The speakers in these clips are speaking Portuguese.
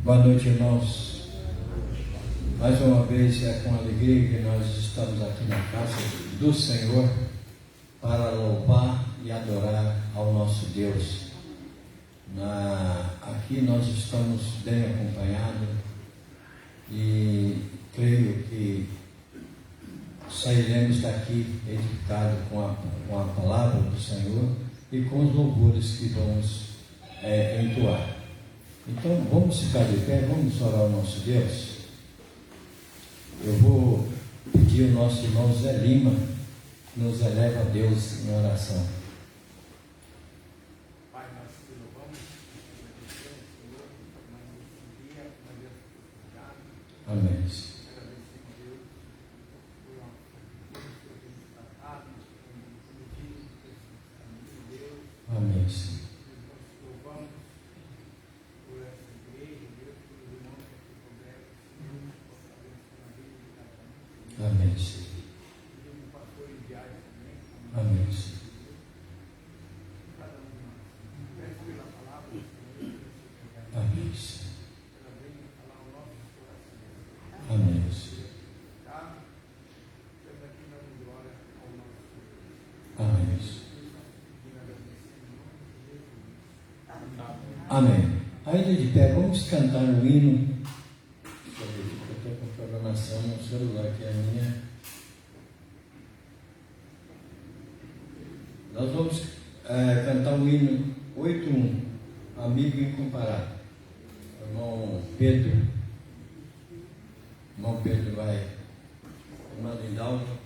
Boa noite, irmãos. Mais uma vez é com alegria que nós estamos aqui na casa do Senhor para louvar e adorar ao nosso Deus. Aqui nós estamos bem acompanhados e creio que sairemos daqui edificados com a palavra do Senhor e com os louvores que vamos entoar. Então vamos ficar de pé, vamos orar ao nosso Deus. Eu vou pedir ao nosso irmão Zé Lima que nos eleva a Deus em oração. Pai, nós te louvamos, agradecemos, Senhor, mais esse dia, uma vez obrigado. Amém. Agradecemos, Deus, por uma Senhor tem nos tratado, tem prometido, tem Deus. Amém, Senhor. Nós te louvamos por essa igreja, Deus, por os irmãos que aqui congregam, Senhor, possa abençoar a vida de cada um. Amém, Senhor. Pedimos um pastor em viagem também. Amém, Senhor. Cada um de nós. Peço pela palavra do Senhor, Amém, Senhor. ela venha falar ao nosso coração. Amém, Senhor. Tá? Estamos aqui dando glória ao nosso Deus. Amém, Senhor. E agradecemos em nome de Jesus. Amém. Ainda de pé, vamos cantar um hino. Deixa eu ver aqui, eu estou com programação no celular, que é a minha. Nós vamos cantar o hino 81, Amigo Incomparável. Irmão Pedro vai, irmã Lindalva.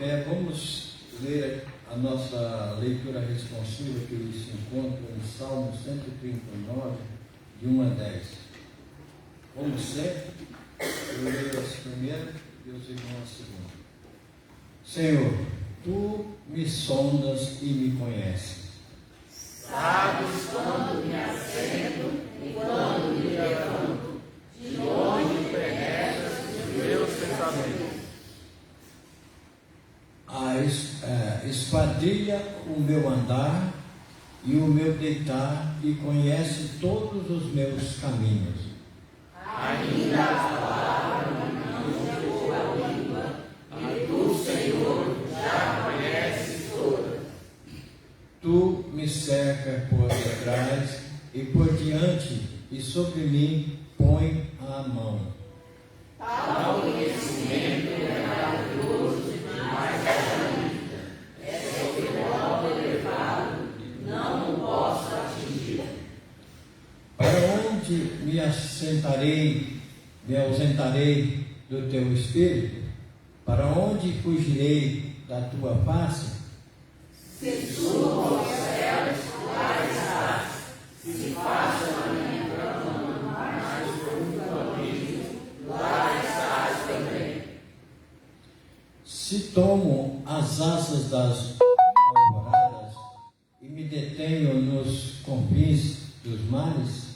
pé, vamos ler a nossa leitura responsiva que se encontra no Salmo 139, de 1 a 10. Como sempre, eu leio a primeira e os irmãos a segunda. Senhor, tu me sondas e me conheces. Sabes quando me assento e quando me levanto, de onde penetras os meus pensamentos. Esquadrilha o meu andar e o meu deitar e conhece todos os meus caminhos. Ainda a palavra não chegou à língua, e tu, Senhor, já conheces todas. Tu me cercas por detrás e por diante, e sobre mim põe a mão. Tal conhecimento é maravilhoso demais para mim. É sobre modo elevado, não o posso atingir. Para onde me ausentarei do teu espírito? Para onde fugirei da tua face? Se subo aos céus, lá estás. Se faço a minha cama no mais profundo abismo, lá estás também. Se tomo as asas das alvoradas e me detenho nos confins dos mares,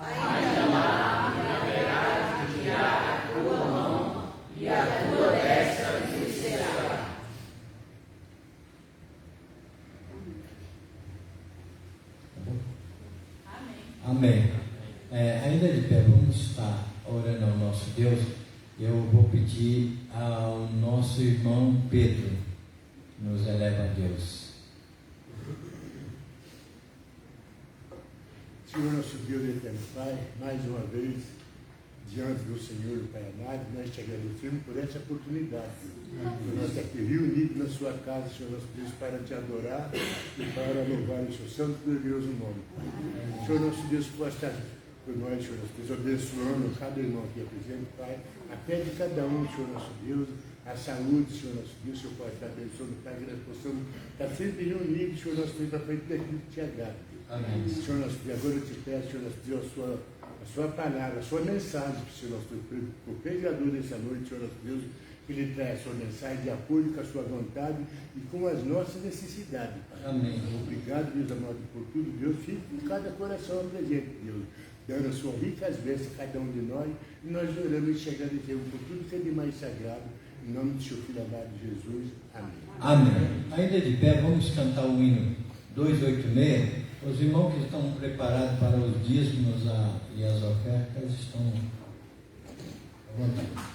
Ainda lá me haverá de guiar a tua mão, e a tua destra me será. amém. Ainda de pé, vamos estar orando ao nosso Deus. Eu vou pedir ao nosso irmão Pedro, nos eleva a Deus. Senhor, nosso Deus e eterno Pai, mais uma vez, diante do Senhor do Pai amado, nós te agradecemos por essa oportunidade, por nós estar aqui reunidos na sua casa, Senhor nosso Deus, para te adorar e para louvar o seu santo e glorioso nome. Senhor nosso Deus, possa estar por nós, Senhor nosso Deus, abençoando cada irmão aqui presente, Pai, a pé de cada um, Senhor nosso Deus, a saúde, Senhor nosso Deus, Senhor pode estar abençoando, Pai, que nós possamos estar sempre reunidos, Senhor nosso Deus, para frente daquilo que te agrada. Amém. Senhor nosso Deus, agora eu te peço, Senhor nosso Deus, a sua palavra, a sua mensagem, Senhor nosso Deus, para o pregador dessa noite, Senhor nosso Deus, que ele traz a sua mensagem de acordo com a sua vontade e com as nossas necessidades, Pai. Amém. Obrigado, Deus amado, por tudo, Deus, fique com cada coração presente, Deus, dando a sua ricas bênçãos a cada um de nós, e nós oramos e te agradecemos por tudo que é de mais sagrado, em nome do seu Filho amado Jesus. Amém. Amém. Ainda de pé, vamos cantar o hino 286. Os irmãos que estão preparados para os dízimos e as ofertas estão à vontade.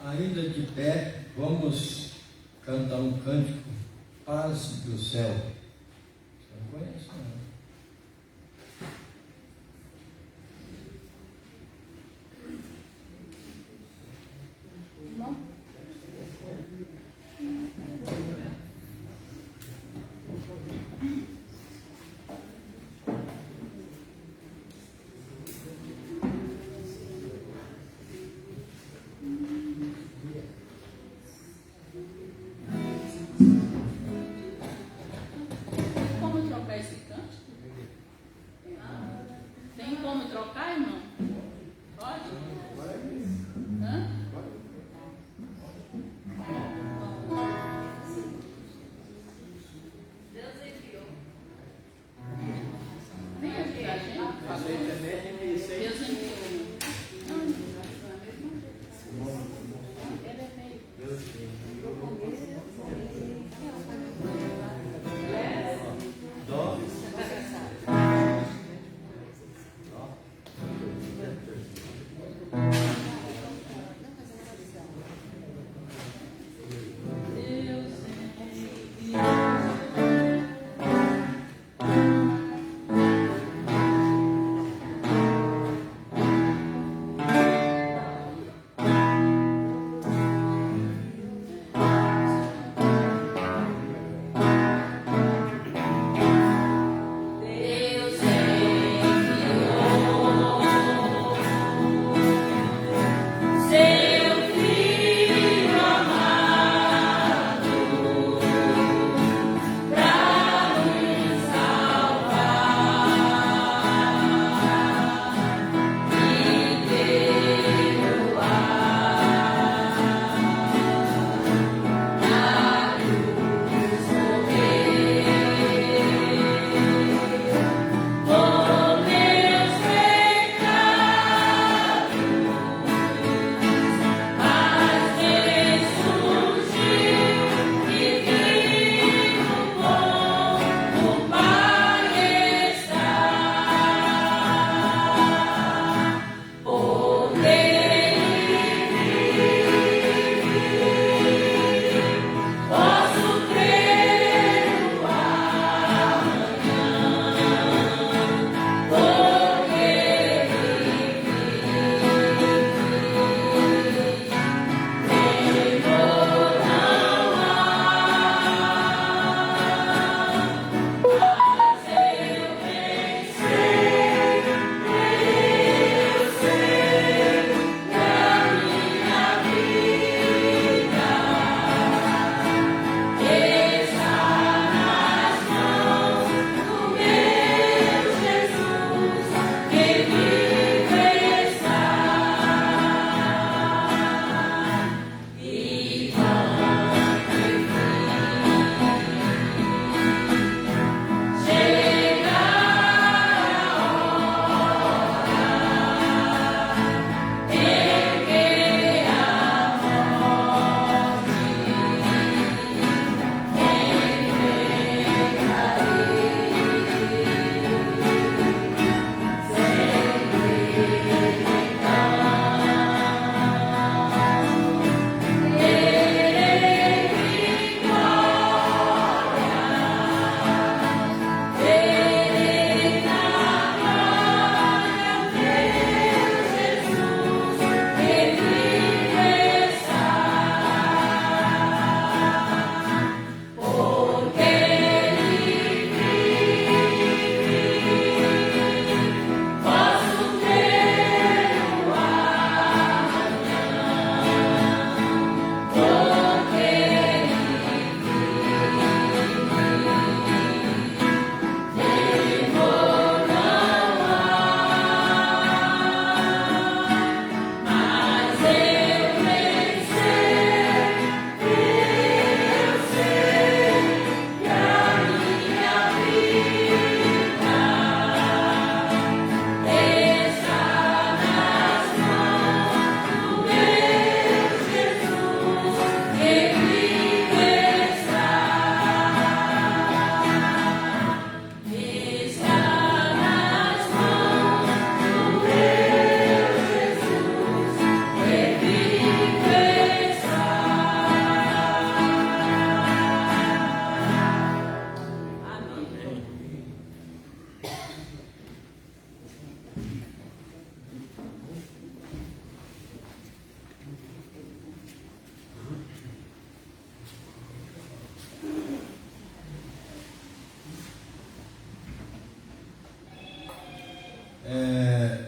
Ainda de pé, vamos cantar um cântico, Paz do Céu. Você não conhece, não? Irmão? Como trocar esse canto?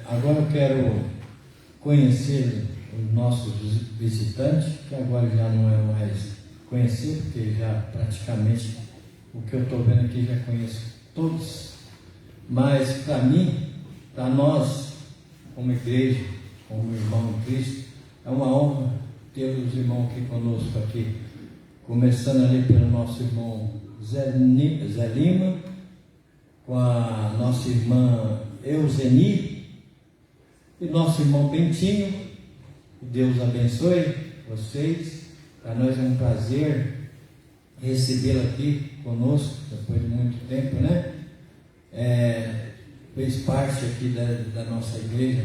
Agora eu quero conhecer os nossos visitantes, que agora já não é mais conhecer, porque já praticamente o que eu estou vendo aqui já conheço todos. Mas para mim, para nós, como igreja, como irmão em Cristo, é uma honra ter os irmãos aqui conosco aqui. Começando ali pelo nosso irmão Zé Lima, com a nossa irmã Euseni e nosso irmão Bentinho. Que Deus abençoe vocês. Para nós é um prazer recebê-lo aqui conosco, depois de muito tempo, né? Fez parte aqui da nossa igreja,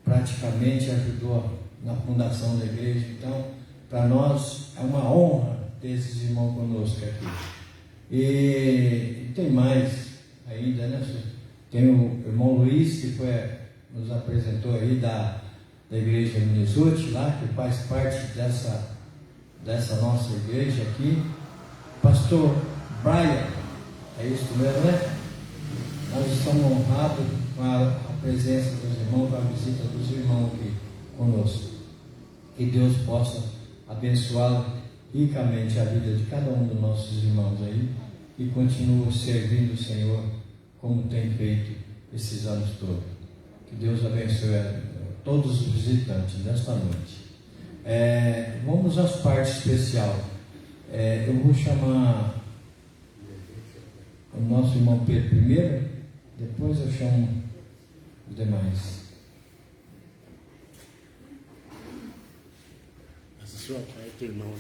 praticamente ajudou na fundação da igreja. Então, para nós é uma honra ter esses irmãos conosco aqui. E tem mais ainda, né? Tem o irmão Luiz, que nos apresentou aí da igreja Minnesota, lá, que faz parte dessa nossa igreja aqui. Pastor Brian, é isso mesmo, né? Nós estamos honrados com a presença dos irmãos, com a visita dos irmãos aqui conosco. Que Deus possa abençoá-lo ricamente a vida de cada um dos nossos irmãos aí e continue servindo o Senhor como tem feito esses anos todos. Que Deus abençoe a todos os visitantes nesta noite. Vamos às partes especiais. Eu vou chamar o nosso irmão Pedro primeiro, depois eu chamo os demais. Essa sua parte, irmão, né?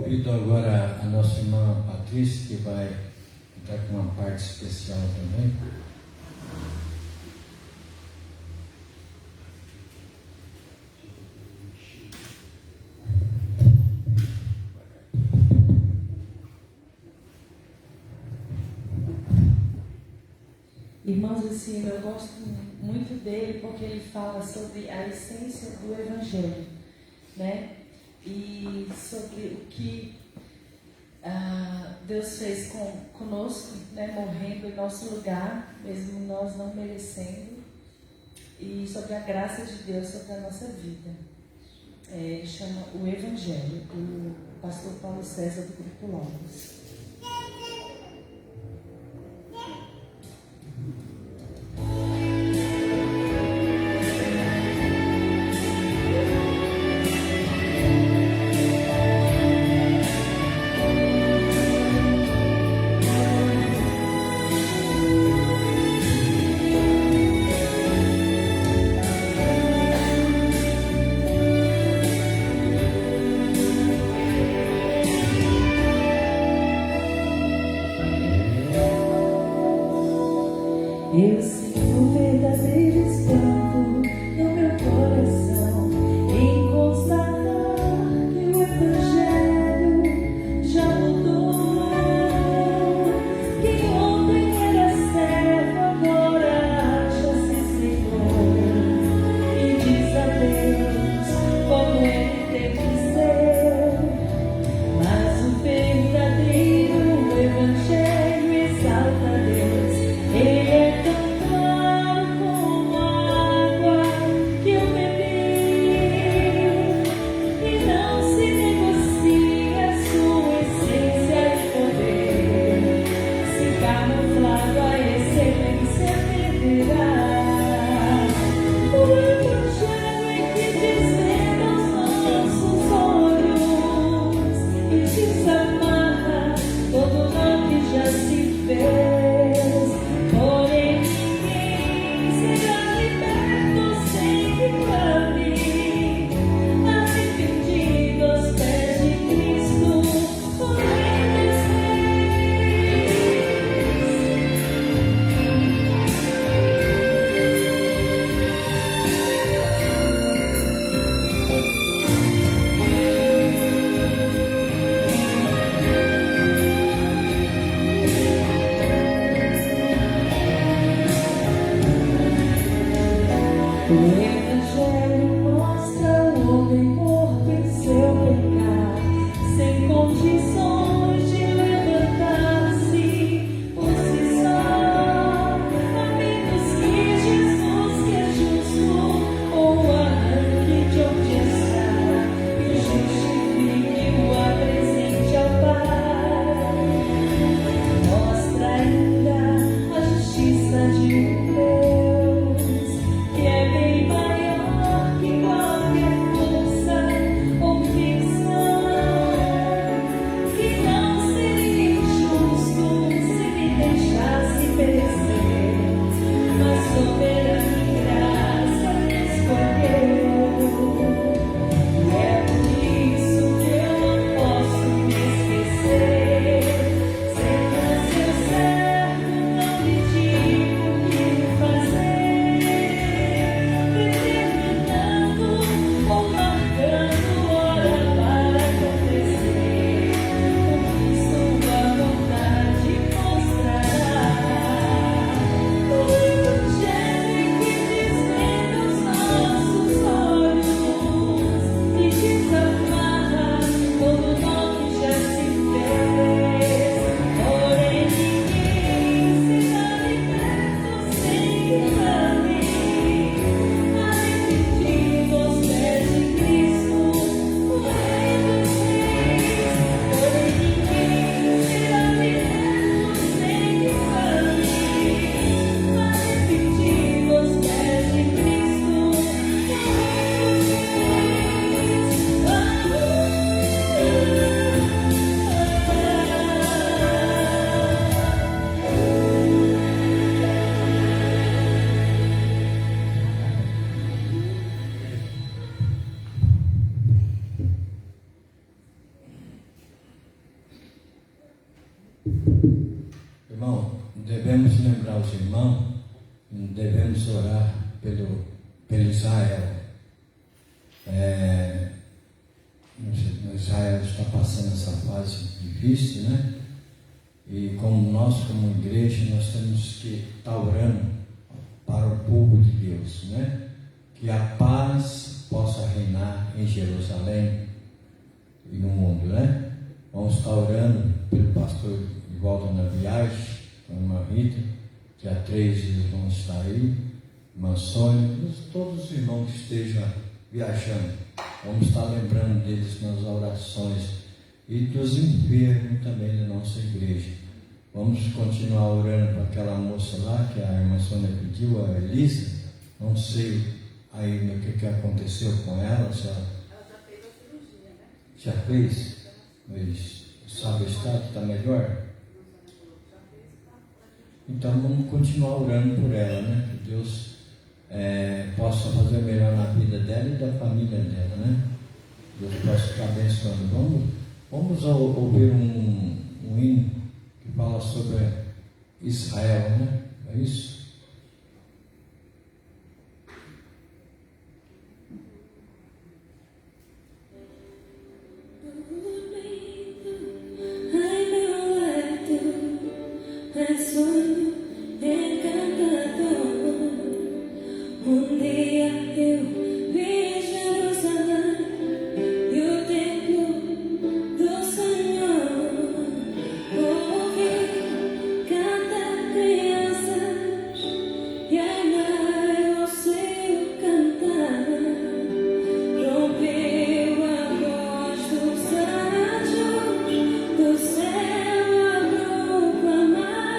convido agora a nossa irmã Patrícia, que vai estar com uma parte especial também. Irmãos, esse hino eu gosto muito dele porque ele fala sobre a essência do Evangelho, né? E sobre o que Deus fez conosco, né? Morrendo em nosso lugar, mesmo nós não merecendo, e sobre a graça de Deus sobre a nossa vida. Chama o Evangelho, do pastor Paulo César do Grupo Logos. Eu sinto um verdadeiro espanto no meu coração em constatar que o Evangelho já mudou. Que ontem era servo, agora acha-se Senhor. E diz a Deus como Ele tem que ser. Mas o verdadeiro Evangelho exalta a Deus. Ele é tão claro como Irmão, devemos lembrar os irmãos, devemos orar pelo Israel. Israel está passando essa fase difícil, né? E como nós, como igreja, nós temos que estar orando para o povo de Deus, né? Que a paz possa reinar em Jerusalém e no mundo, né? Vamos estar orando pelo pastor de volta na viagem, com a irmã Rita, dia 3 eles vão estar aí, irmã Sônia, todos os irmãos que estejam viajando, vamos estar lembrando deles nas orações e dos enfermos também da nossa igreja. Vamos continuar orando para aquela moça lá, que a irmã Sônia pediu, a Elisa, não sei ainda o que aconteceu com ela, se ela já fez a cirurgia, né? já fez, mas sabe o estado, está melhor? Então vamos continuar orando por ela, né? Que Deus possa fazer o melhor na vida dela e da família dela, né? Deus possa estar abençoando. Vamos ouvir um hino que fala sobre Israel, né? É isso? Um dia eu vi Jerusalém e o templo do Senhor. Ouvi cantar crianças e ainda eu sei cantar. Rompeu a voz dos anjos, do céu a proclamar.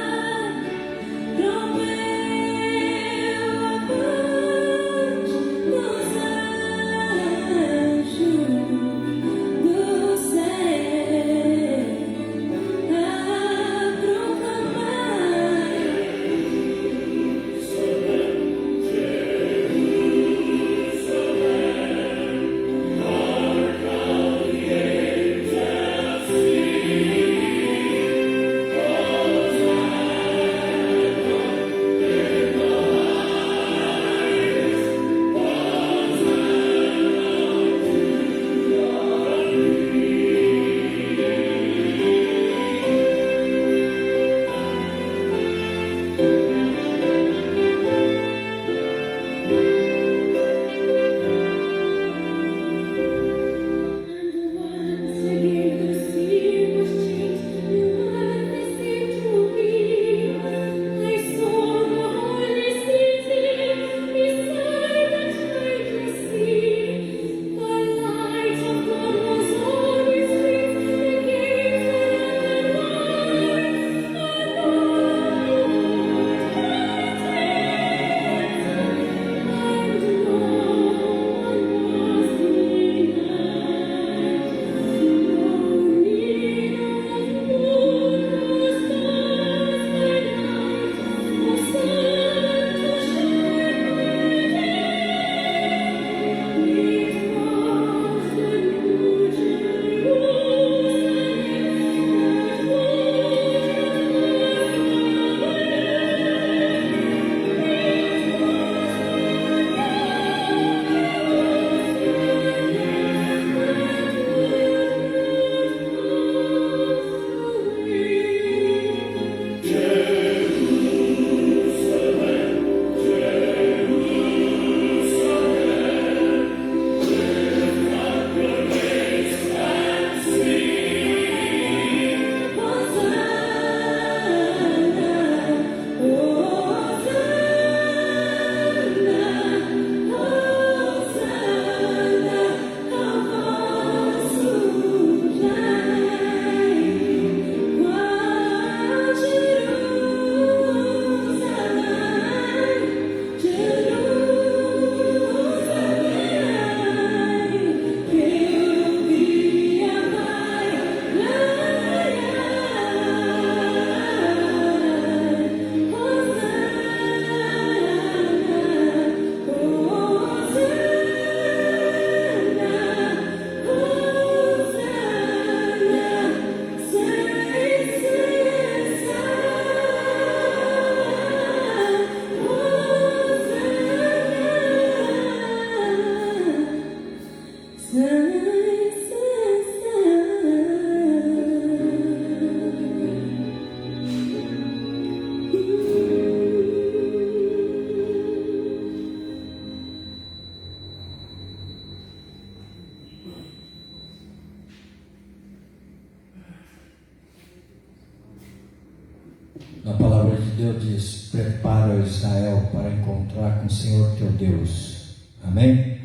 Deus diz: prepara Israel para encontrar com o Senhor teu Deus. Amém?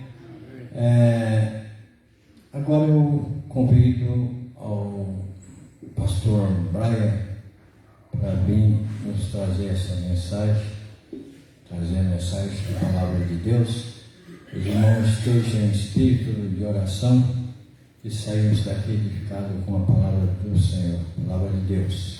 Agora eu convido ao pastor Brian para vir nos trazer essa mensagem, trazer a mensagem da palavra de Deus. Os irmãos estejam em espírito de oração e saímos daqui edificados com a palavra do Senhor, a palavra de Deus.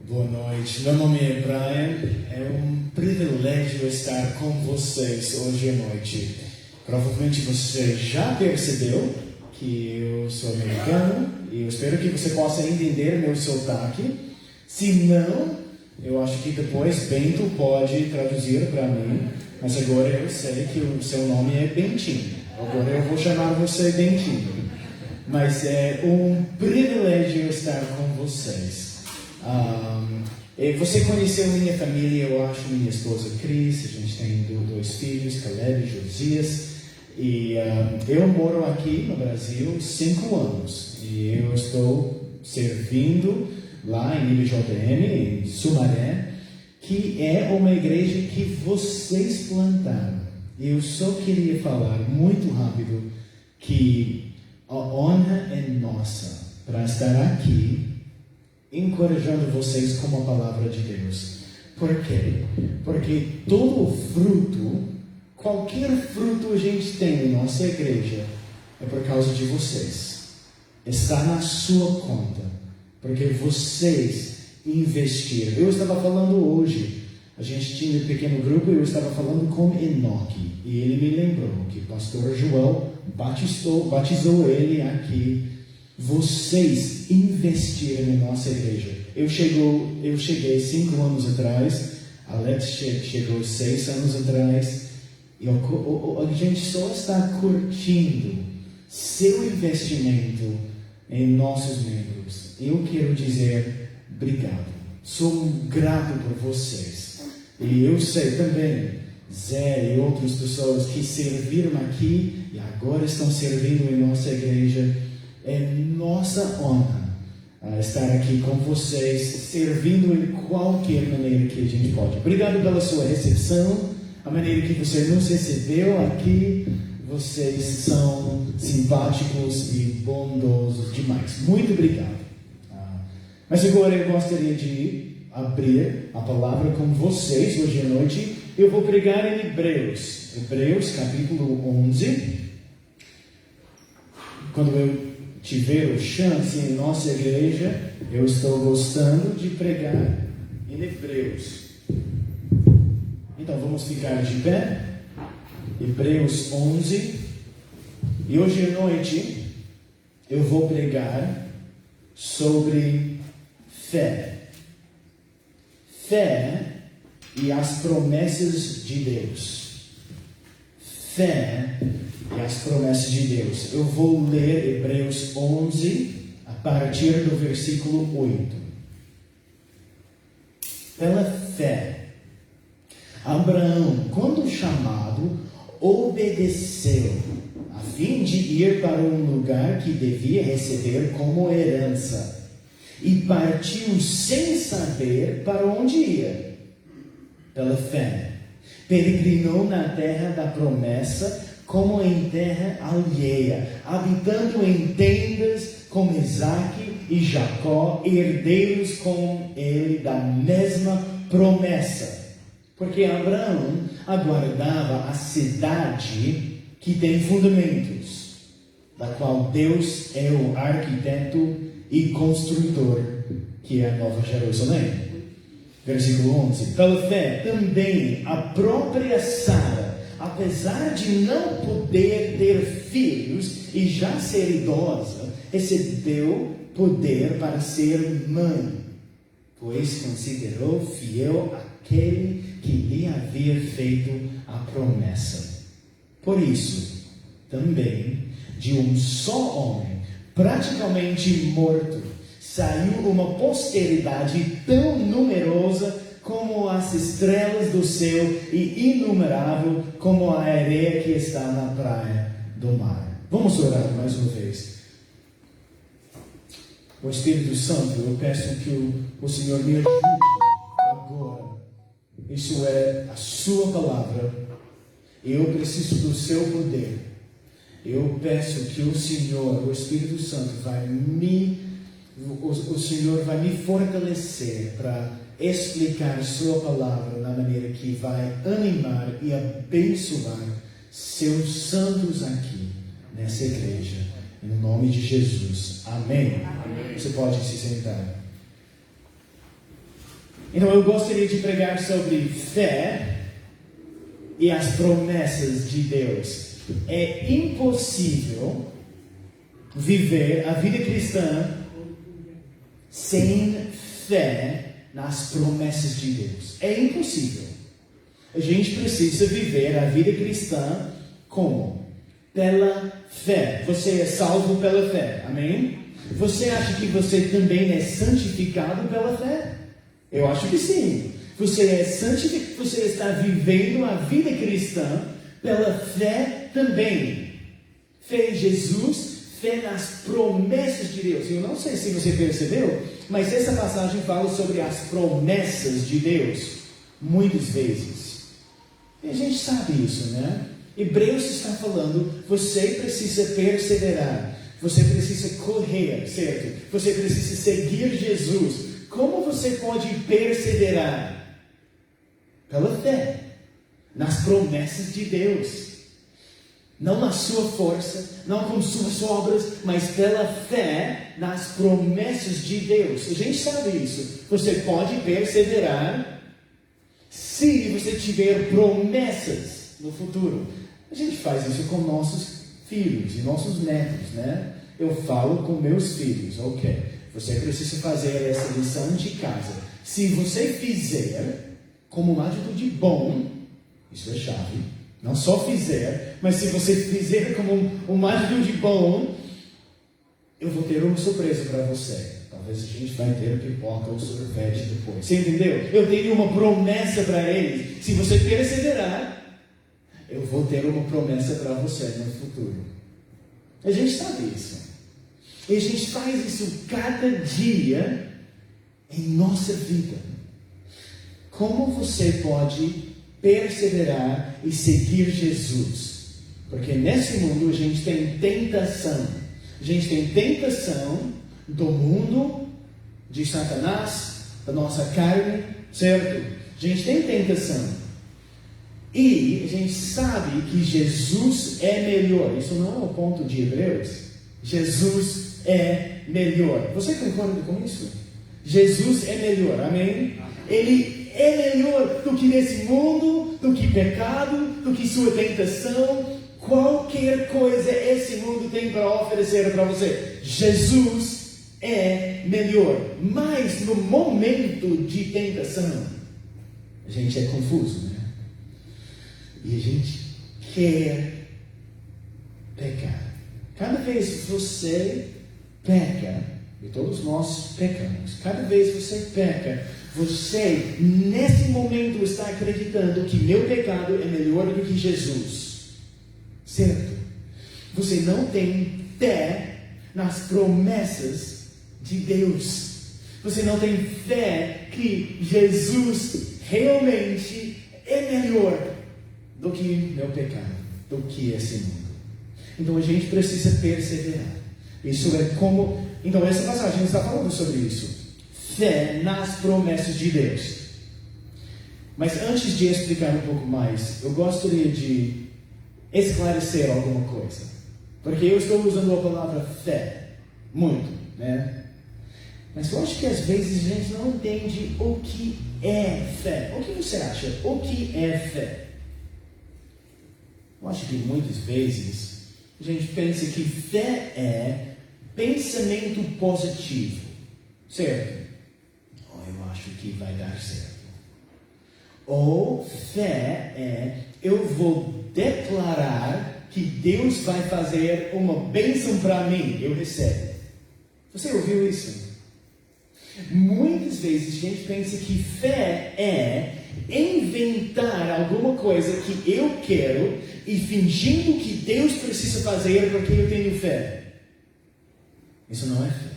Boa noite, meu nome é Brian, é um privilégio estar com vocês hoje à noite. Provavelmente você já percebeu que eu sou americano e eu espero que você possa entender meu sotaque. Se não, eu acho que depois Bento pode traduzir para mim, mas agora eu sei que o seu nome é Bentinho, agora eu vou chamar você Bentinho. Mas é um privilégio estar com vocês. Você conheceu minha família, eu acho, minha esposa Cris, a gente tem 2 filhos, Caleb e Josias, e eu moro aqui no Brasil 5 anos, e eu estou servindo lá em IBJM, em Sumaré, que é uma igreja que vocês plantaram. Eu só queria falar muito rápido que a honra é nossa para estar aqui encorajando vocês com a palavra de Deus. Por quê? Porque todo fruto, qualquer fruto a gente tem em nossa igreja, é por causa de vocês. Está na sua conta, porque vocês investiram. Eu estava falando hoje, a gente tinha um pequeno grupo e eu estava falando com Enoque, e ele me lembrou que o pastor João batizou ele aqui. Vocês investiram em nossa igreja. Eu cheguei 5 anos atrás, Alex chegou 6 anos atrás, e a gente só está curtindo seu investimento em nossos membros. Eu quero dizer obrigado. Sou grato por vocês. E eu sei também, Zé e outras pessoas que serviram aqui e agora estão servindo em nossa igreja. É nossa honra estar aqui com vocês, servindo em qualquer maneira que a gente pode. Obrigado pela sua recepção, a maneira que você nos recebeu aqui. Vocês são simpáticos e bondosos demais. Muito obrigado. Mas agora eu gostaria de abrir a palavra com vocês hoje à noite. Eu vou pregar em Hebreus capítulo 11. Quando eu tiver chance em nossa igreja, eu estou gostando de pregar em Hebreus. Então vamos ficar de pé. Hebreus 11. E hoje à noite eu vou pregar sobre fé. Fé e as promessas de Deus. Fé e as promessas de Deus. Eu vou ler Hebreus 11, a partir do versículo 8. Pela fé, Abraão, quando chamado, obedeceu, a fim de ir para um lugar que devia receber como herança, e partiu sem saber para onde ia. Pela fé, peregrinou na terra da promessa, como em terra alheia, habitando em tendas com Isaque e Jacó, herdeiros com ele da mesma promessa. Porque Abraão aguardava a cidade que tem fundamentos, da qual Deus é o arquiteto e construtor, que é a Nova Jerusalém. Versículo 11. Pela fé, também a própria Sara, apesar de não poder ter filhos e já ser idosa, recebeu poder para ser mãe, pois considerou fiel aquele que lhe havia feito a promessa. Por isso, também, de um só homem, praticamente morto, saiu uma posteridade tão numerosa como as estrelas do céu e inumerável como a areia que está na praia do mar. Vamos orar mais uma vez. O Espírito Santo, eu peço que o Senhor me ajude agora. Isso é a sua palavra. Eu preciso do seu poder. Eu peço que o Senhor, o Espírito Santo, o Senhor vai me fortalecer para explicar sua palavra na maneira que vai animar e abençoar seus santos aqui nessa igreja. Em nome de Jesus. Amém. Amém. Você pode se sentar. Então eu gostaria de pregar sobre fé e as promessas de Deus. É impossível viver a vida cristã sem fé nas promessas de Deus. É impossível. A gente precisa viver a vida cristã como? Pela fé. Você é salvo pela fé. Amém? Você acha que você também é santificado pela fé? Eu acho que sim. Você é santificado, você está vivendo a vida cristã pela fé também. Fé em Jesus, fé nas promessas de Deus. Eu não sei se você percebeu, mas essa passagem fala sobre as promessas de Deus, muitas vezes. E a gente sabe isso, né? Hebreus está falando, você precisa perseverar, você precisa correr, certo? Você precisa seguir Jesus. Como você pode perseverar? Pela fé, nas promessas de Deus. Não na sua força, não com suas obras, mas pela fé nas promessas de Deus. A gente sabe isso. Você pode perseverar se você tiver promessas no futuro. A gente faz isso com nossos filhos e nossos netos, né? Eu falo com meus filhos, ok. Você precisa fazer essa lição de casa. Se você fizer como uma atitude bom, isso é chave. Não só fizer, mas se você fizer como uma atitude bom, eu vou ter uma surpresa para você. Talvez a gente vai ter pipoca ou sorvete depois. Você entendeu? Eu tenho uma promessa para eles. Se você perseverar, eu vou ter uma promessa para você no futuro. A gente sabe isso. E a gente faz isso cada dia em nossa vida. Como você pode perseverar e seguir Jesus? Porque nesse mundo a gente tem tentação. A gente tem tentação do mundo, de Satanás, da nossa carne, certo? A gente tem tentação. E a gente sabe que Jesus é melhor. Isso não é o ponto de Hebreus. Jesus é melhor. Você concorda com isso? Jesus é melhor, amém? Ele é melhor do que nesse mundo, do que pecado, do que sua tentação. Qualquer coisa esse mundo tem para oferecer para você. Jesus é melhor. Mas no momento de tentação, a gente é confuso, né? E a gente quer pecar. Cada vez que você peca, e todos nós pecamos, cada vez que você peca, você nesse momento está acreditando que meu pecado é melhor do que Jesus, certo? Você não tem fé nas promessas de Deus. Você não tem fé que Jesus realmente é melhor do que meu pecado, do que esse mundo. Então a gente precisa perseverar. Isso é como... Então essa passagem está falando sobre isso. Fé nas promessas de Deus. Mas antes de explicar um pouco mais, eu gostaria de esclarecer alguma coisa. Porque eu estou usando a palavra fé muito, né? Mas eu acho que às vezes a gente não entende o que é fé. O que você acha? O que é fé? Eu acho que muitas vezes a gente pensa que fé é pensamento positivo, certo? Eu acho que vai dar certo. Ou fé é, eu vou declarar que Deus vai fazer uma bênção para mim, eu recebo. Você ouviu isso? Muitas vezes a gente pensa que fé é inventar alguma coisa que eu quero e fingindo que Deus precisa fazer porque eu tenho fé. Isso não é fé.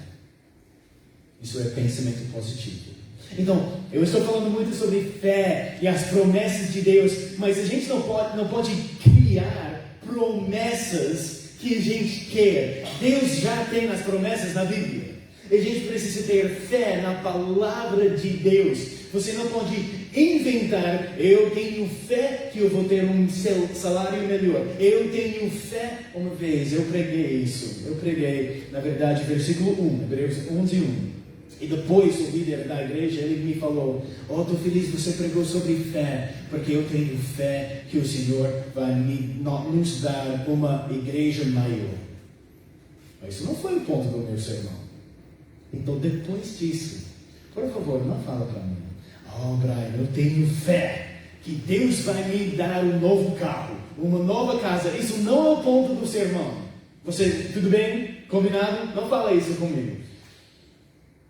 Isso é pensamento positivo. Então, eu estou falando muito sobre fé e as promessas de Deus, mas a gente não pode criar promessas que a gente quer. Deus já tem as promessas na Bíblia. A gente precisa ter fé na palavra de Deus. Você não pode inventar, eu tenho fé que eu vou ter um salário melhor. Eu tenho fé. Uma vez eu preguei isso. Eu preguei, na verdade, versículo 1, Hebreus 11:1. E depois o líder da igreja, ele me falou, estou feliz que você pregou sobre fé, porque eu tenho fé que o Senhor vai nos dar uma igreja maior. Mas isso não foi o ponto do meu sermão. Então depois disso, por favor, não fala para mim, Brian, eu tenho fé que Deus vai me dar um novo carro, uma nova casa. Isso não é o ponto do sermão. Você, tudo bem? Combinado? Não fala isso comigo.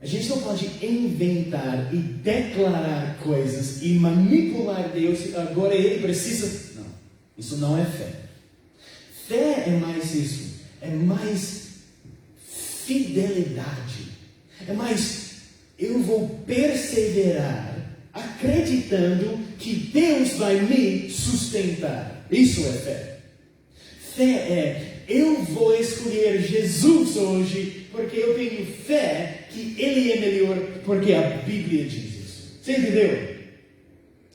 A gente não pode inventar e declarar coisas e manipular Deus. Agora ele precisa. Não, isso não é fé. Fé é mais isso. É mais fidelidade. É mais, eu vou perseverar acreditando que Deus vai me sustentar. Isso é fé. Fé é, eu vou escolher Jesus hoje porque eu tenho fé que Ele é melhor, porque a Bíblia diz isso. Você entendeu?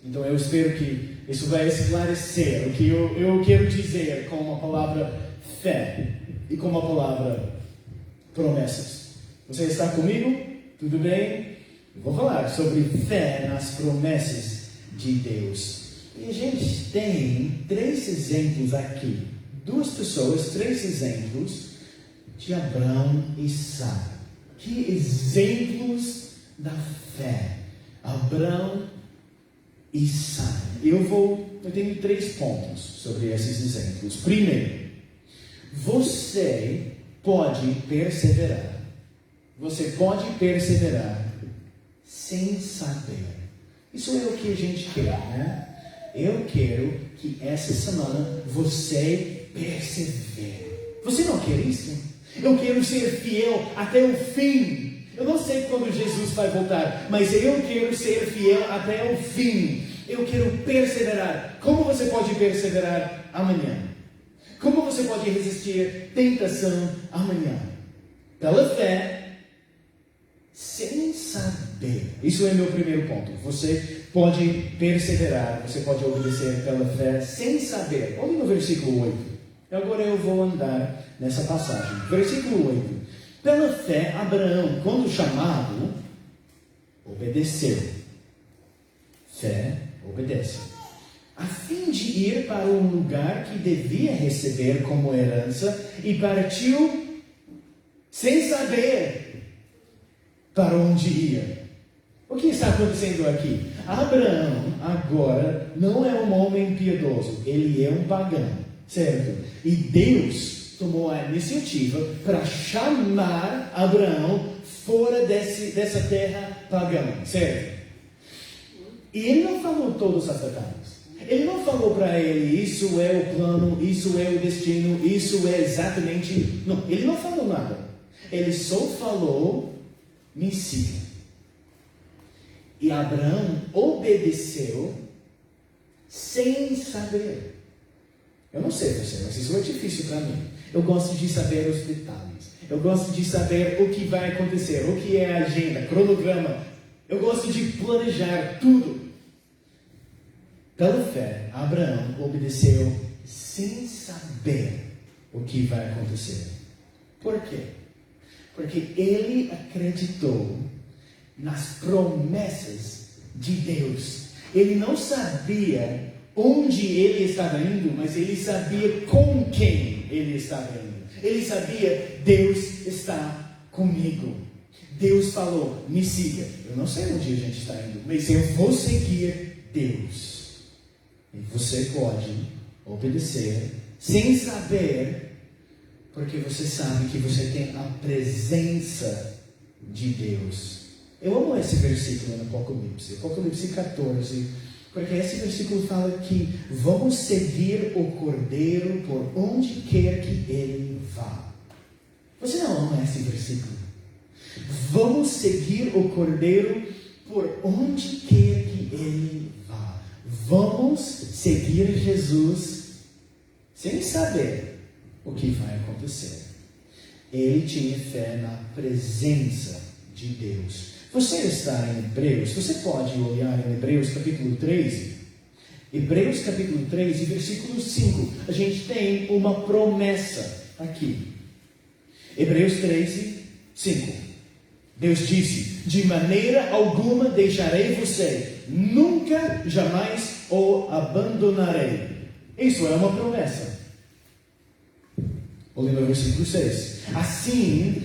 Então eu espero que isso vai esclarecer o que eu quero dizer com a palavra fé e com a palavra promessas. Você está comigo? Tudo bem? Eu vou falar sobre fé nas promessas de Deus. E a gente tem 3 exemplos aqui. 2 pessoas, 3 exemplos de Abraão e Sara. Que exemplos da fé. Abraão e Sara. Eu tenho 3 pontos sobre esses exemplos. Primeiro, você pode perseverar. Você pode perseverar sem saber. Isso é o que a gente quer, né? Eu quero que essa semana você persevere. Você não quer isso? Eu quero ser fiel até o fim. Eu não sei quando Jesus vai voltar, mas eu quero ser fiel até o fim. Eu quero perseverar. Como você pode perseverar amanhã? Como você pode resistir tentação amanhã? Pela fé, sem saber. Isso é meu primeiro ponto. Você pode perseverar, você pode obedecer pela fé sem saber. Olha no versículo 8. Agora eu vou andar nessa passagem. Versículo 8. Pela fé, Abraão, quando chamado, obedeceu. Fé, obedece. A fim de ir para um lugar que devia receber como herança, e partiu sem saber para onde ia. O que está acontecendo aqui? Abraão agora não é um homem piedoso, ele é um pagão, certo? E Deus tomou a iniciativa para chamar Abraão fora dessa terra pagã, certo? E ele não falou todos os detalhes. Ele não falou para ele, isso é o plano, isso é o destino, isso é exatamente... Não, ele não falou nada. Ele só falou, me siga. E Abraão obedeceu sem saber. Eu não sei você, mas isso é difícil para mim. Eu gosto de saber os detalhes. Eu gosto de saber o que vai acontecer, o que é a agenda, cronograma. Eu gosto de planejar tudo. Pela fé, Abraão obedeceu sem saber o que vai acontecer. Por quê? Porque ele acreditou nas promessas de Deus. Ele não sabia onde ele estava indo, mas ele sabia com quem ele estava indo. Ele sabia, Deus está comigo. Deus falou, me siga. Eu não sei onde a gente está indo, mas eu vou seguir Deus. E você pode obedecer sem saber, porque você sabe que você tem a presença de Deus. Eu amo esse versículo no Apocalipse 14, porque esse versículo fala que vamos seguir o Cordeiro por onde quer que ele vá. Você não ama esse versículo? Vamos seguir o Cordeiro por onde quer que ele vá. Vamos seguir Jesus sem saber o que vai acontecer. Ele tinha fé na presença de Deus. Você está em Hebreus, você pode olhar em Hebreus capítulo 13. Hebreus capítulo 13, versículo 5. A gente tem uma promessa aqui. Hebreus 13, 5. Deus disse: de maneira alguma deixarei você, nunca, jamais o abandonarei. Isso é uma promessa. Olha no versículo 6. Assim,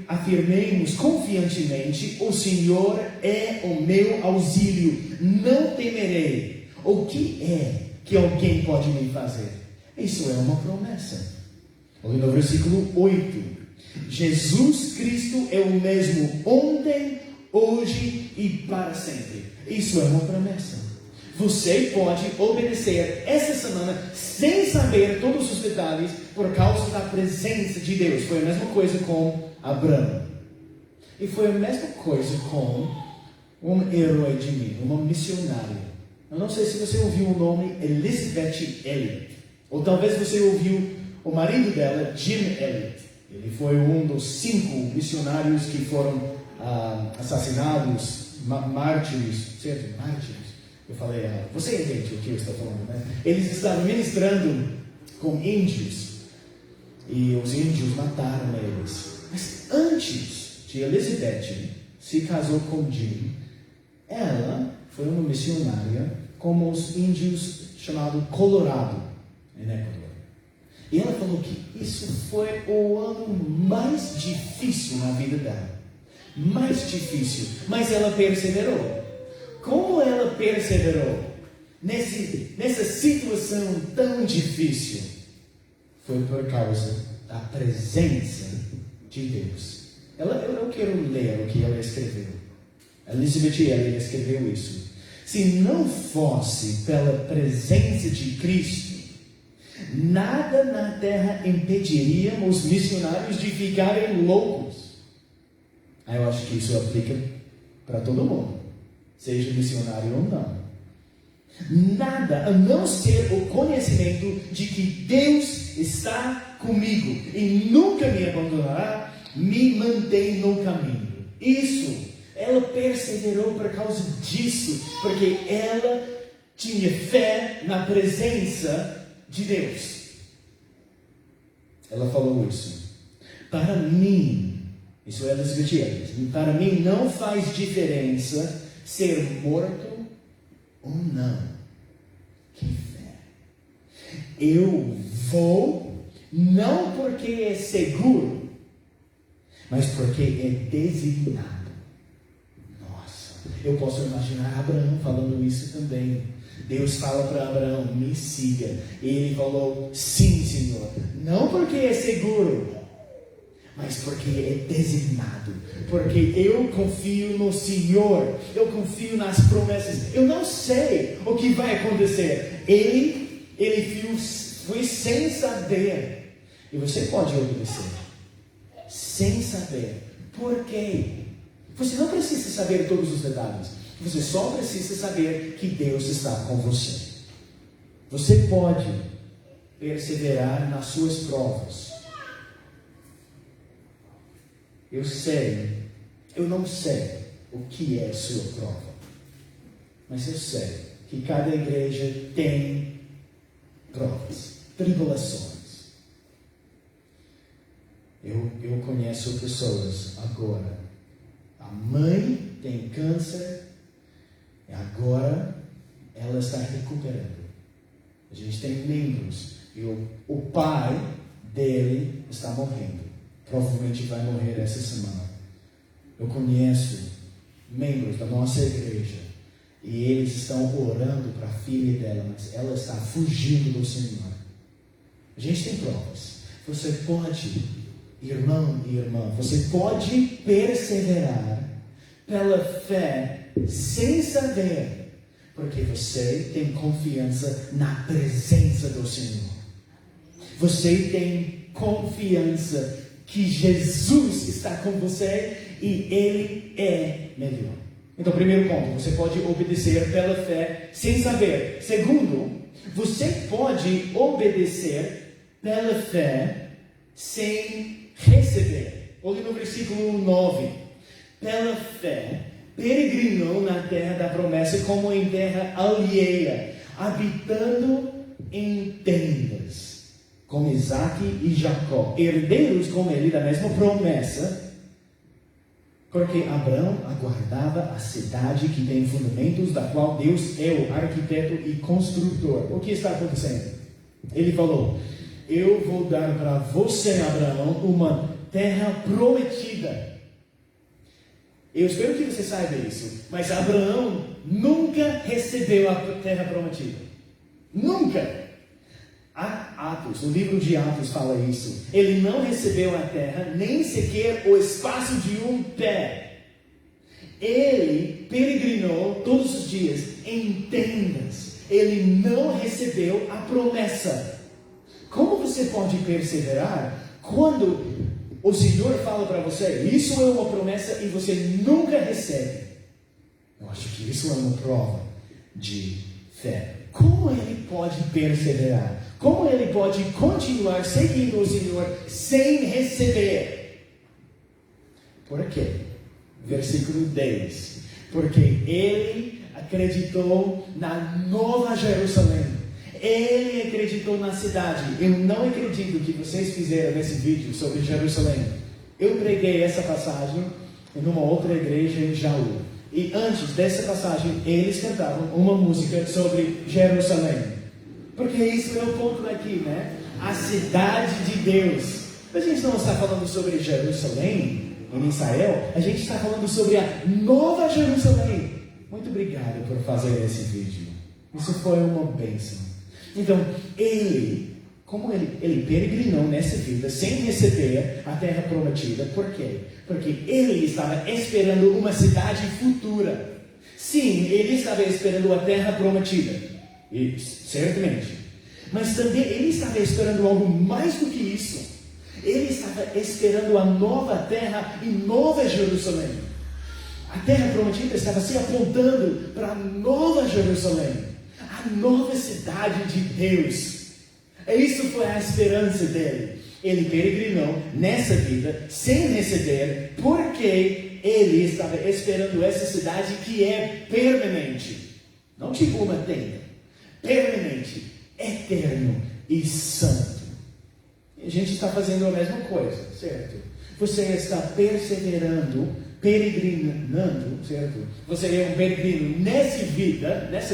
afirmemos confiantemente: o Senhor é o meu auxílio, não temerei. O que é que alguém pode me fazer? Isso é uma promessa. Olha no versículo 8. Jesus Cristo é o mesmo ontem, hoje e para sempre. Isso é uma promessa. Você pode obedecer essa semana sem saber todos os detalhes por causa da presença de Deus. Foi a mesma coisa com Abraão. E foi a mesma coisa com um herói de mim, uma missionária. Eu não sei se você ouviu o nome Elisabeth Elliot. Ou talvez você ouviu o marido dela, Jim Elliot. Ele foi um dos 5 missionários que foram assassinados, mártires, certo? Mártires. Eu falei, você entende o que eu estou falando, né? Eles estavam ministrando com índios e os índios mataram eles. Mas antes de Elizabeth se casou com Jim, ela foi uma missionária como os índios chamado Colorado, em Equador. E ela falou que isso foi o ano mais difícil na vida dela. Mais difícil. Mas ela perseverou. Como ela perseverou nessa situação tão difícil? Foi por causa da presença de Deus. Eu quero ler o que ela escreveu. Elizabeth Elliot escreveu isso. Se não fosse pela presença de Cristo, nada na terra impediria os missionários de ficarem loucos. Eu acho que isso aplica para todo mundo, seja missionário ou não. Nada a não ser o conhecimento de que Deus está comigo e nunca me abandonará, me mantém no caminho. Isso, ela perseverou por causa disso, porque ela tinha fé na presença de Deus. Ela falou isso. Para mim, isso é Elizabeth Elliot, para mim não faz diferença ser morto ou não. Que fé! Eu vou não porque é seguro, mas porque é designado. Nossa, eu posso imaginar Abraão falando isso também. Deus fala para Abraão: me siga. E ele falou: sim, Senhor. Não porque é seguro, mas porque é designado. Porque eu confio no Senhor. Eu confio nas promessas. Eu não sei o que vai acontecer. Ele foi sem saber. E você pode obedecer sem saber. Por quê? Você não precisa saber todos os detalhes. Você só precisa saber que Deus está com você. Você pode perseverar nas suas provas. Eu não sei o que é sua prova, mas eu sei que cada igreja tem provas, tribulações. Eu conheço pessoas agora. A mãe tem câncer e agora ela está recuperando. A gente tem membros e o pai dele está morrendo. Provavelmente vai morrer essa semana. Eu conheço membros da nossa igreja e eles estão orando para a filha dela, mas ela está fugindo do Senhor. A gente tem provas. Você pode, irmão e irmã, você pode perseverar pela fé, sem saber, porque você tem confiança na presença do Senhor. Você tem confiança que Jesus está com você e Ele é melhor. Então, primeiro ponto, você pode obedecer pela fé sem saber. Segundo, você pode obedecer pela fé sem receber. Olhe no versículo 9. Pela fé, peregrinou na terra da promessa como em terra alheia, habitando em tendas, como Isaque e Jacó, herdeiros com ele da mesma promessa, porque Abraão aguardava a cidade que tem fundamentos, da qual Deus é o arquiteto e construtor. O que está acontecendo? Ele falou: eu vou dar para você, Abraão, uma terra prometida. Eu espero que você saiba isso, mas Abraão nunca recebeu a terra prometida. Nunca. Atos, o livro de Atos fala isso. Ele não recebeu a terra, nem sequer o espaço de um pé. Ele peregrinou todos os dias em tendas. Ele não recebeu a promessa. Como você pode perseverar quando o Senhor fala para você, isso é uma promessa e você nunca recebe? Eu acho que isso é uma prova de fé. Como ele pode perseverar? Como ele pode continuar seguindo o Senhor sem receber? Por quê? Versículo 10. Porque ele acreditou na Nova Jerusalém. Ele acreditou na cidade. Eu não acredito que vocês fizeram esse vídeo sobre Jerusalém. Eu preguei essa passagem em uma outra igreja em Jaú. E antes dessa passagem, eles cantavam uma música sobre Jerusalém. Porque isso é o ponto aqui, né? A cidade de Deus. A gente não está falando sobre Jerusalém, em Israel. A gente está falando sobre a Nova Jerusalém. Muito obrigado por fazer esse vídeo. Isso foi uma bênção. Então, como ele peregrinou nessa vida, sem receber a terra prometida. Por quê? Porque ele estava esperando uma cidade futura. Sim, ele estava esperando a terra prometida. E, certamente. Mas também ele estava esperando algo mais do que isso. Ele estava esperando a nova terra e nova Jerusalém. A terra prometida estava se apontando para a nova Jerusalém, a nova cidade de Deus. Isso foi a esperança dele. Ele peregrinou nessa vida sem receber, porque ele estava esperando essa cidade que é permanente. Não tipo uma tenda. Permanente, eterno e santo. E a gente está fazendo a mesma coisa, certo? Você está perseverando, peregrinando, certo? Você é um peregrino nessa vida, mas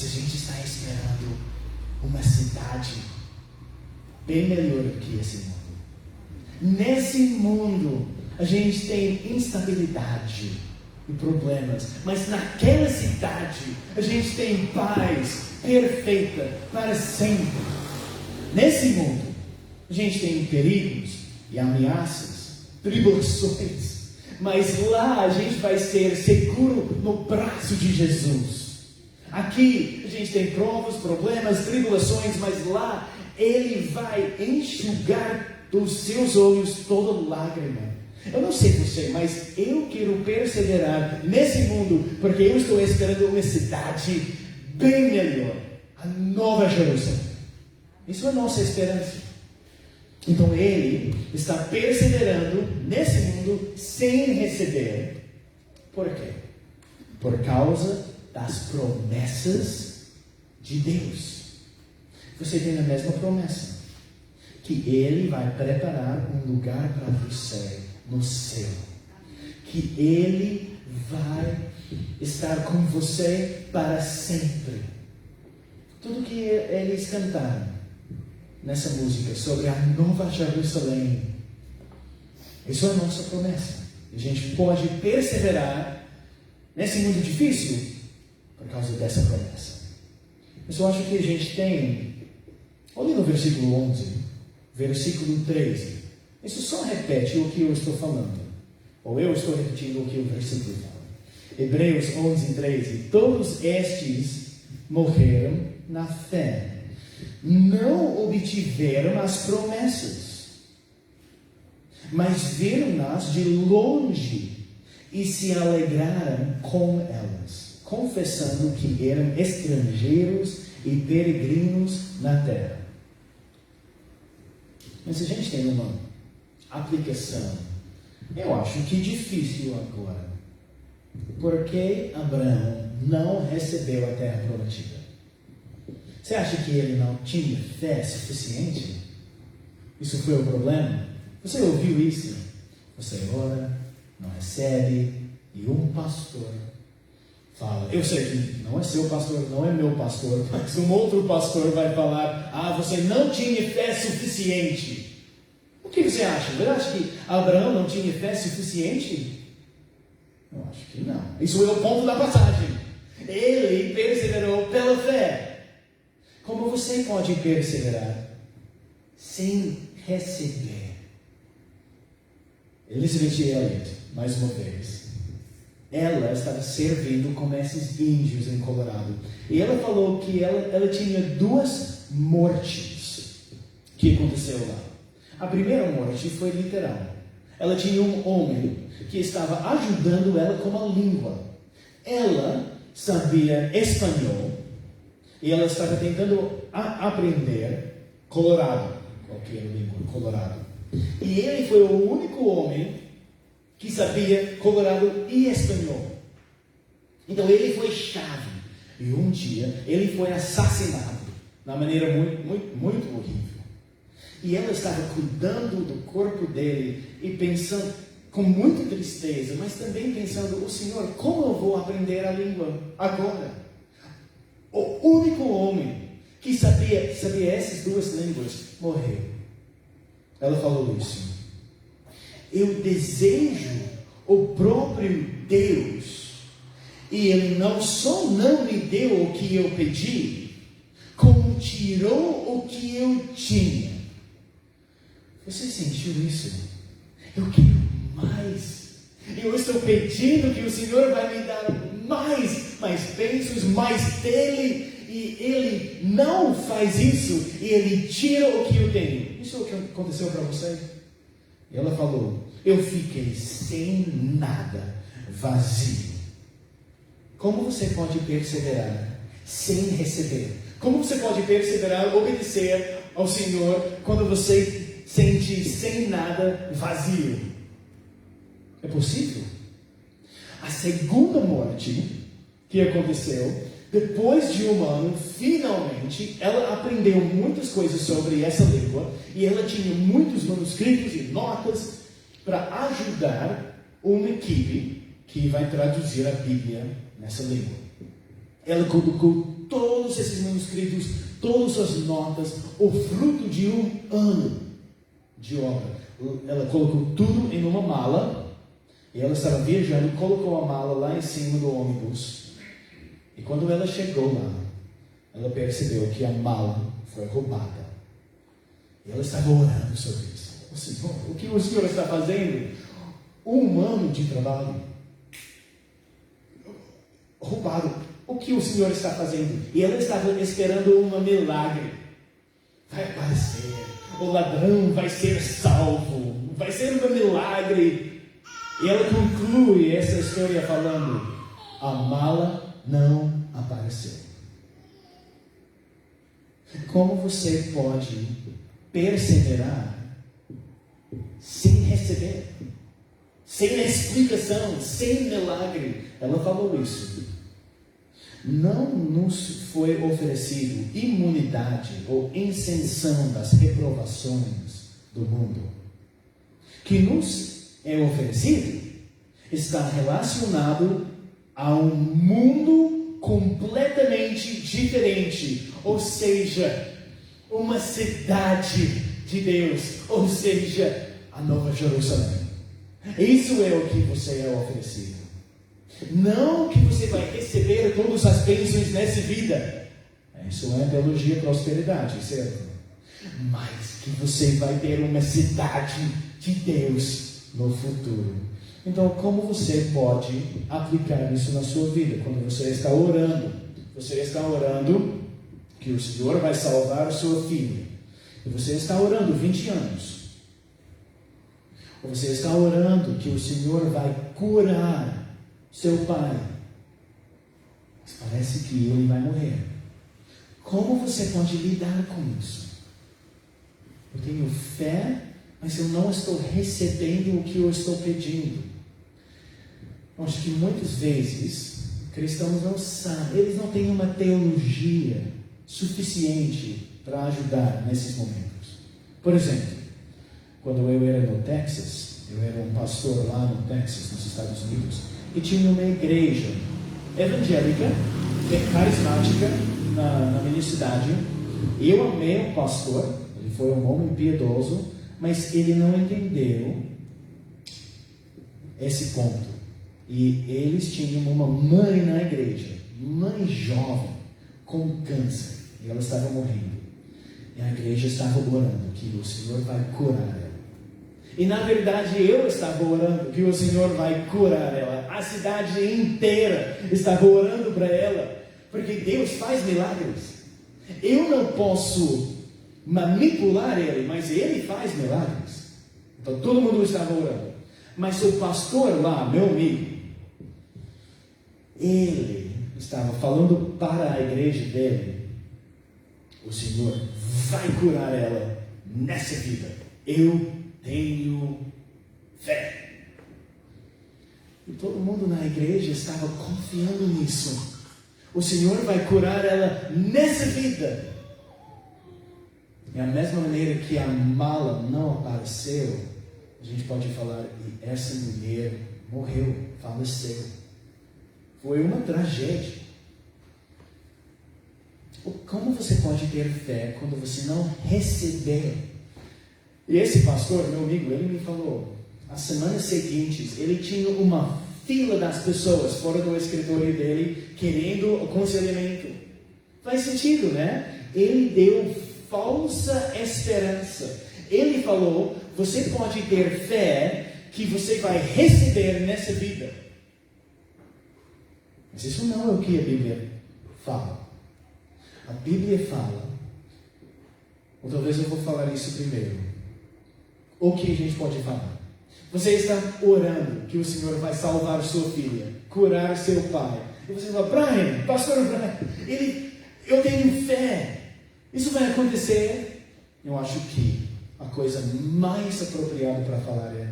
a gente está esperando uma cidade bem melhor do que esse mundo. Nesse mundo, a gente tem instabilidade e problemas, mas naquela cidade a gente tem paz perfeita para sempre. Nesse mundo a gente tem perigos e ameaças, tribulações, mas lá a gente vai ser seguro no braço de Jesus. Aqui a gente tem provas, problemas, tribulações, mas lá Ele vai enxugar dos seus olhos toda lágrima. Eu não sei você, mas eu quero perseverar nesse mundo, porque eu estou esperando uma cidade bem melhor, a Nova Jerusalém. Isso é a nossa esperança. Então ele está perseverando nesse mundo sem receber. Por quê? Por causa das promessas de Deus. Você tem a mesma promessa, que Ele vai preparar um lugar para você no céu, que Ele vai estar com você para sempre. Tudo que eles cantaram nessa música sobre a Nova Jerusalém, isso é a nossa promessa. A gente pode perseverar nesse mundo difícil por causa dessa promessa. Mas eu acho que a gente tem, olha no versículo 11, versículo 13. Isso só repete o que eu estou falando. Ou eu estou repetindo o que o versículo fala. Hebreus 11:13. Todos estes morreram na fé. Não obtiveram as promessas, mas viram-nas de longe e se alegraram com elas, confessando que eram estrangeiros e peregrinos na terra. Mas a gente tem uma aplicação, eu acho que difícil agora. Por que Abraão não recebeu a terra prometida? Você acha que ele não tinha fé suficiente? Isso foi o problema? Você ouviu isso? Você ora, não recebe, e um pastor fala, eu sei que não é seu pastor, não é meu pastor, mas um outro pastor vai falar, você não tinha fé suficiente. O que você acha? Você acha que Abraão não tinha fé suficiente? Eu acho que não. Isso é o ponto da passagem. Ele perseverou pela fé. Como você pode perseverar sem receber? Elizabeth Elliot, mais uma vez, ela estava servindo com esses índios em Colorado. E ela falou que ela tinha 2 mortes que aconteceu lá. A primeira morte foi literal. Ela tinha um homem que estava ajudando ela com a língua. Ela sabia espanhol e ela estava tentando aprender colorado, qualquer língua, colorado. E ele foi o único homem que sabia colorado e espanhol. Então ele foi chave. E um dia ele foi assassinado de uma maneira muito horrível. E ela estava cuidando do corpo dele e pensando com muita tristeza, mas também pensando, Senhor, como eu vou aprender a língua agora? O único homem que sabia essas 2 línguas morreu. Ela falou isso. Eu desejo o próprio Deus, e Ele não só não me deu o que eu pedi, como tirou o que eu tinha. Você sentiu isso? Eu quero mais. Eu estou pedindo que o Senhor vai me dar mais bênçãos, mais dele, e Ele não faz isso, e Ele tira o que eu tenho. Isso é o que aconteceu para você? E ela falou, eu fiquei sem nada, vazio. Como você pode perseverar sem receber? Como você pode perseverar, obedecer ao Senhor, quando você sente sem nada, vazio? É possível? A segunda morte que aconteceu, depois de um ano, finalmente, ela aprendeu muitas coisas sobre essa língua, e ela tinha muitos manuscritos e notas para ajudar uma equipe que vai traduzir a Bíblia nessa língua. Ela colocou todos esses manuscritos, todas as notas, o fruto de um ano de obra. Ela colocou tudo em uma mala, e ela estava viajando, colocou a mala lá em cima do ônibus. E quando ela chegou lá, ela percebeu que a mala foi roubada. E ela estava orando sobre isso. Senhor, o que o Senhor está fazendo? Um ano de trabalho roubado. O que o Senhor está fazendo? E ela estava esperando um milagre. Vai aparecer, o ladrão vai ser salvo, vai ser um milagre. E ela conclui essa história falando, a mala não apareceu. Como você pode perseverar sem receber, sem explicação, sem milagre? Ela falou isso. Não nos foi oferecido imunidade ou isenção das reprovações do mundo. Que nos é oferecido está relacionado a um mundo completamente diferente, ou seja, uma cidade de Deus, ou seja, a Nova Jerusalém. Isso é o que você é oferecido. Não que você vai receber todas as bênçãos nessa vida. Isso é teologia prosperidade, certo? Mas que você vai ter uma cidade de Deus no futuro. Então, como você pode aplicar isso na sua vida? Quando você está orando que o Senhor vai salvar a sua filha. E você está orando 20 anos. Ou você está orando que o Senhor vai curar seu pai. Mas parece que ele vai morrer. Como você pode lidar com isso? Eu tenho fé, mas eu não estou recebendo o que eu estou pedindo. Eu acho que muitas vezes cristãos não sabem, eles não têm uma teologia suficiente para ajudar nesses momentos. Por exemplo, quando eu era no Texas, eu era um pastor lá no Texas, nos Estados Unidos, e tinha uma igreja evangélica, carismática, na minha cidade. Eu amei o pastor, ele foi um homem piedoso, mas ele não entendeu esse ponto. E eles tinham uma mãe na igreja, mãe jovem, com câncer, e ela estava morrendo. E a igreja estava orando que o Senhor vai curar ela. E na verdade eu estava orando que o Senhor vai curar ela. A cidade inteira estava orando para ela, porque Deus faz milagres. Eu não posso manipular Ele, mas Ele faz milagres. Então todo mundo estava orando. Mas o pastor lá, meu amigo, ele estava falando para a igreja dele: o Senhor vai curar ela nessa vida. Eu tenho fé. E todo mundo na igreja estava confiando nisso. O Senhor vai curar ela nessa vida. E a mesma maneira que a mala não apareceu, a gente pode falar: e essa mulher morreu, faleceu. Foi uma tragédia. Como você pode ter fé quando você não receber? E esse pastor, meu amigo, ele me falou, as semanas seguintes, ele tinha uma fila das pessoas fora do escritório dele, querendo aconselhamento. Faz sentido, né? Ele deu falsa esperança. Ele falou: você pode ter fé que você vai receber nessa vida. Mas isso não é o que a Bíblia fala. A Bíblia fala, ou talvez eu vou falar isso primeiro. O que a gente pode falar? Você está orando que o Senhor vai salvar sua filha, curar seu pai. E você fala: Brian, pastor Brian, eu tenho fé. Isso vai acontecer? Eu acho que a coisa mais apropriada para falar é: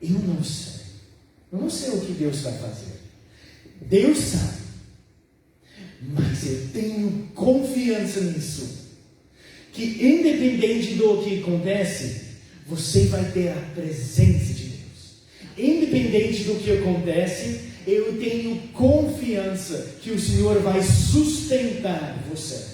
eu não sei. Eu não sei o que Deus vai fazer. Deus sabe. Mas eu tenho confiança nisso. Que independente do que acontece, você vai ter a presença de Deus. Independente do que acontece, eu tenho confiança que o Senhor vai sustentar você.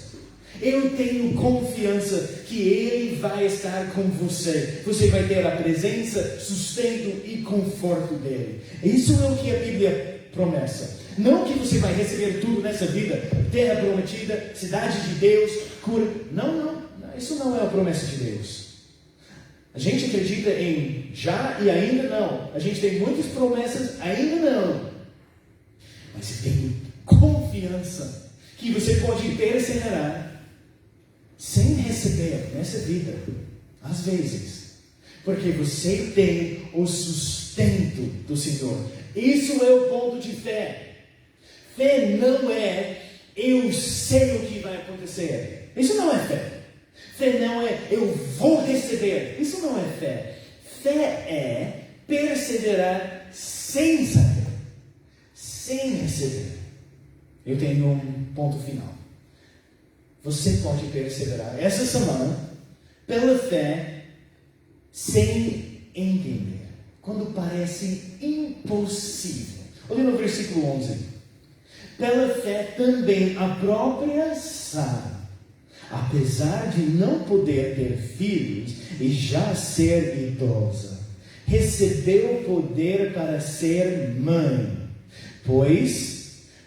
Eu tenho confiança que Ele vai estar com você. Você vai ter a presença, sustento e conforto dEle. Isso é o que a Bíblia promessa. Não que você vai receber tudo nessa vida, terra prometida, cidade de Deus, cura. Não. Isso não é a promessa de Deus. A gente acredita em já e ainda não. A gente tem muitas promessas, ainda não. Mas eu tenho confiança que você pode perseverar sem receber nessa vida, às vezes, porque você tem o sustento do Senhor. Isso é o ponto de fé. Fé não é eu sei o que vai acontecer. Isso não é fé. Fé não é eu vou receber. Isso não é fé. Fé é perseverar sem saber, sem receber. Eu tenho um ponto final. Você pode perseverar essa semana pela fé sem entender, quando parece impossível. Olha no versículo 11. Pela fé também a própria Sara, apesar de não poder ter filhos e já ser idosa, recebeu poder para ser mãe, pois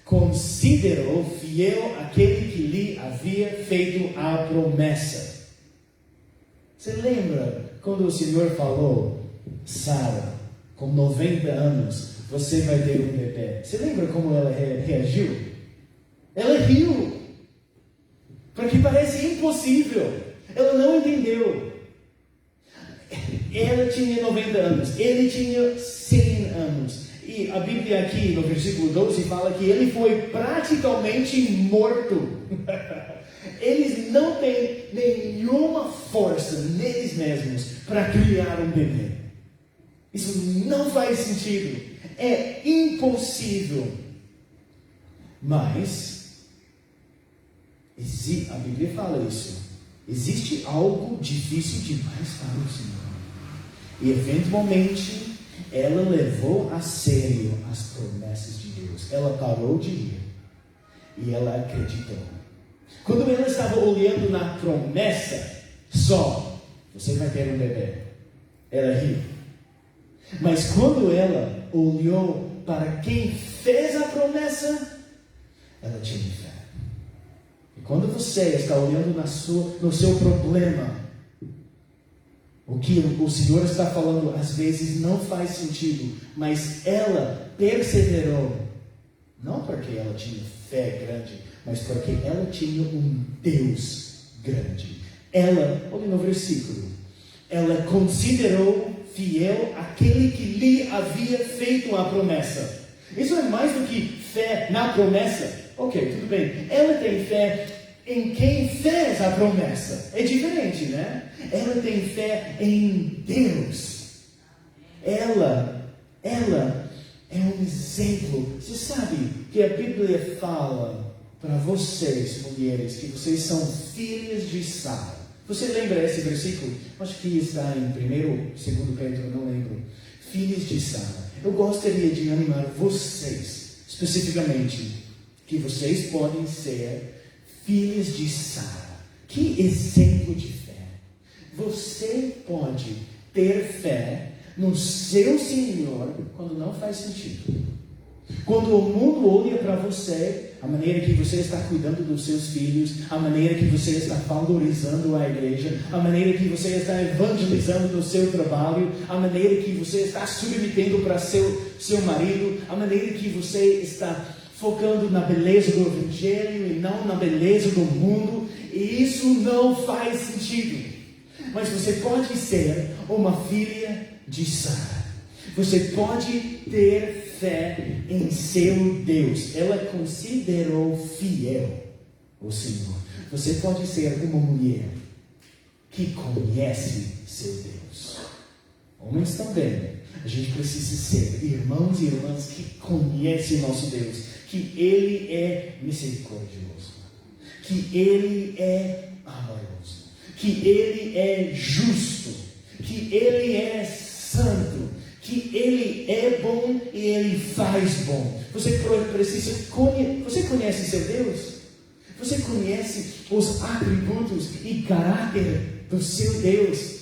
considerou fiel aquele que lhe havia feito a promessa. Você lembra quando o Senhor falou: Sara, com 90 anos, você vai ter um bebê. Você lembra como ela reagiu? Ela riu, porque parece impossível. Ela não entendeu. Ela tinha 90 anos, ele tinha 100 anos. E a Bíblia aqui, no versículo 12, fala que ele foi praticamente morto. Eles não têm nenhuma força neles mesmos para criar um bebê. Isso não faz sentido. É impossível. Mas, a Bíblia fala isso. Existe algo difícil demais para o Senhor. E eventualmente, ela levou a sério as promessas de Deus. Ela parou de rir. E ela acreditou. Quando ela estava olhando na promessa, só, você vai ter um bebê. Ela riu. Mas quando ela olhou para quem fez a promessa, ela tinha fé. E quando você está olhando no seu problema, o que o Senhor está falando às vezes não faz sentido, mas ela perseverou, não porque ela tinha fé grande, mas porque ela tinha um Deus grande. Ela, olha no versículo, ela considerou fiel aquele que lhe havia feito a promessa. Isso é mais do que fé na promessa. Ok, tudo bem. Ela tem fé em quem fez a promessa. É diferente, né? Ela tem fé em Deus. Ela é um exemplo. Você sabe que a Bíblia fala para vocês, mulheres, que vocês são filhas de Sara. Você lembra esse versículo? Acho que está em 1º, 2º Pedro, não lembro. Filhas de Sara. Eu gostaria de animar vocês, especificamente, que vocês podem ser filhas de Sara. Que exemplo de fé. Você pode ter fé no seu Senhor quando não faz sentido. Quando o mundo olha para você, a maneira que você está cuidando dos seus filhos, a maneira que você está valorizando a igreja, a maneira que você está evangelizando no seu trabalho, a maneira que você está submetendo para seu marido, a maneira que você está focando na beleza do evangelho e não na beleza do mundo, e isso não faz sentido. Mas você pode ser uma filha de Sara. Você pode ter fé em seu Deus. Ela considerou fiel o Senhor. Você pode ser uma mulher que conhece seu Deus. Homens também. A gente precisa ser irmãos e irmãs que conhecem nosso Deus. Que Ele é misericordioso. Que Ele é amoroso. Que Ele é justo. Que Ele é santo. Que Ele é bom e Ele faz bom. Você conhece seu Deus? Você conhece os atributos e caráter do seu Deus?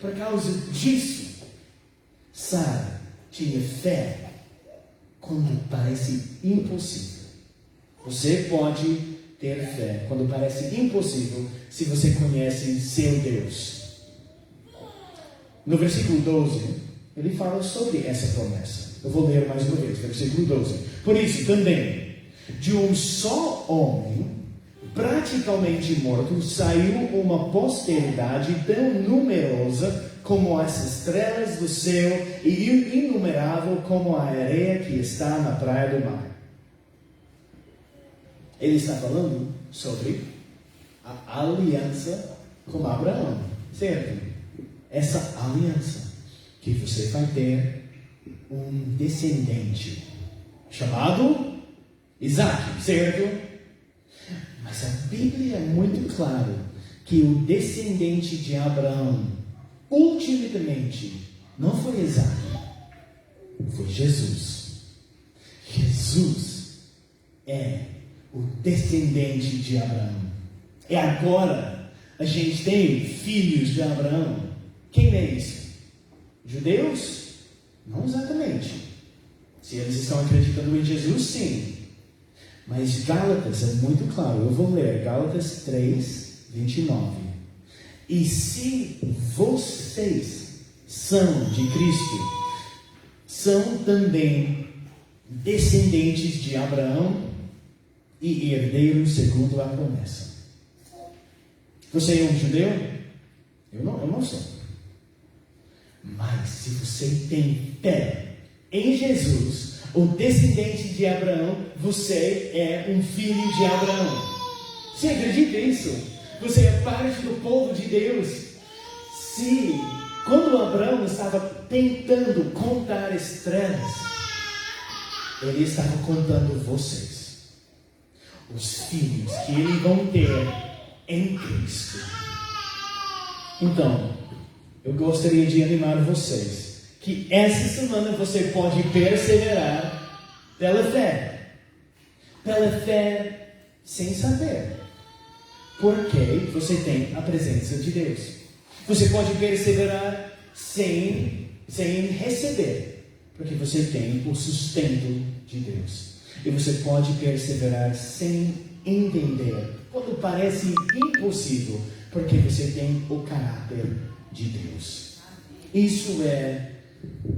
Por causa disso, Sara tinha fé quando parece impossível. Você pode ter fé quando parece impossível se você conhece seu Deus. No versículo 12, ele fala sobre essa promessa. Eu vou ler mais uma vez, versículo 12. Por isso, também, de um só homem, praticamente morto, saiu uma posteridade tão numerosa como as estrelas do céu e inumerável como a areia que está na praia do mar. Ele está falando sobre a aliança com Abraão, certo? Essa aliança que você vai ter um descendente chamado Isaac, certo? Mas a Bíblia é muito clara que o descendente de Abraão, ultimamente, não foi Isaac, foi Jesus. Jesus é o descendente de Abraão. E agora a gente tem filhos de Abraão. Quem é isso? Judeus? Não exatamente. Se eles estão acreditando em Jesus, sim. Mas Gálatas é muito claro. Eu vou ler Gálatas 3, 29. E se vocês são de Cristo, são também descendentes de Abraão e herdeiros segundo a promessa. Você é um judeu? Eu não sou. Mas se você tem fé em Jesus, o descendente de Abraão, você é um filho de Abraão. Você acredita nisso? Você é parte do povo de Deus. Se quando Abraão estava tentando contar estrelas, ele estava contando vocês, os filhos que eles vão ter em Cristo. Então, eu gostaria de animar vocês que essa semana você pode perseverar pela fé sem saber, porque você tem a presença de Deus. Você pode perseverar sem receber, porque você tem o sustento de Deus. E você pode perseverar sem entender, quando parece impossível, porque você tem o caráter de Deus. Isso é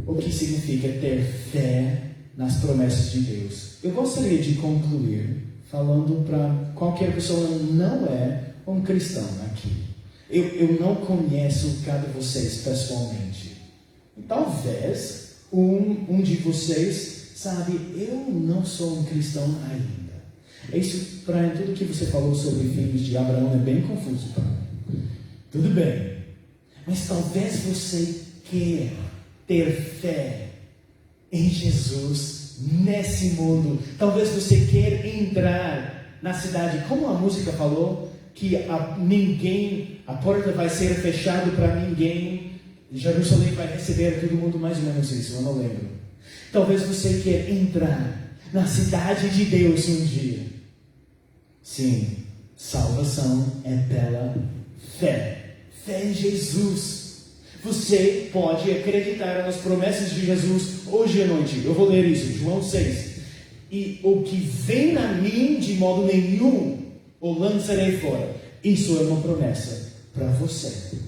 o que significa ter fé nas promessas de Deus. Eu gostaria de concluir falando para qualquer pessoa que não é um cristão aqui. Eu não conheço cada de vocês pessoalmente. Talvez um de vocês sabe, eu não sou um cristão ainda. Isso, para tudo que você falou sobre filhos de Abraão, é bem confuso para mim. Tudo bem. Mas talvez você queira ter fé em Jesus nesse mundo. Talvez você queira entrar na cidade, como a música falou, que a porta vai ser fechada para ninguém. Jerusalém vai receber todo mundo, mais ou menos isso, eu não lembro. Talvez você queira entrar na cidade de Deus um dia. Sim, salvação é pela fé. Fé em Jesus. Você pode acreditar nas promessas de Jesus hoje à noite. Eu vou ler isso, João 6. E o que vem a mim, de modo nenhum o lançarei fora. Isso é uma promessa para você.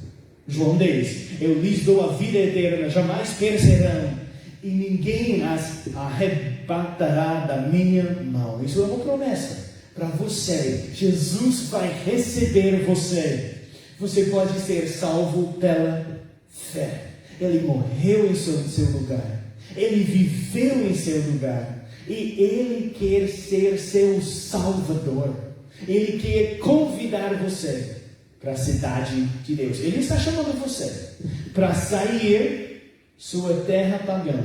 João 10. Eu lhes dou a vida eterna, jamais perecerão, e ninguém as arrebatará da minha mão. Isso é uma promessa para você. Jesus vai receber você. Você pode ser salvo pela fé. Ele morreu em seu lugar. Ele viveu em seu lugar. E Ele quer ser seu Salvador. Ele quer convidar você para a cidade de Deus. Ele está chamando você para sair sua terra pagã,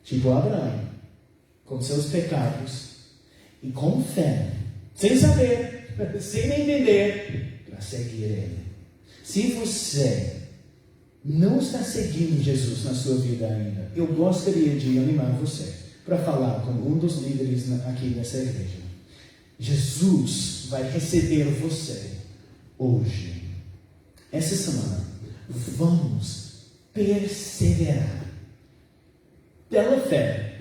tipo Abraão, com seus pecados e com fé, sem saber, sem entender, para seguir Ele. Se você não está seguindo Jesus na sua vida ainda, eu gostaria de animar você para falar com um dos líderes aqui nessa igreja. Jesus vai receber você hoje. Essa semana, vamos perseverar pela fé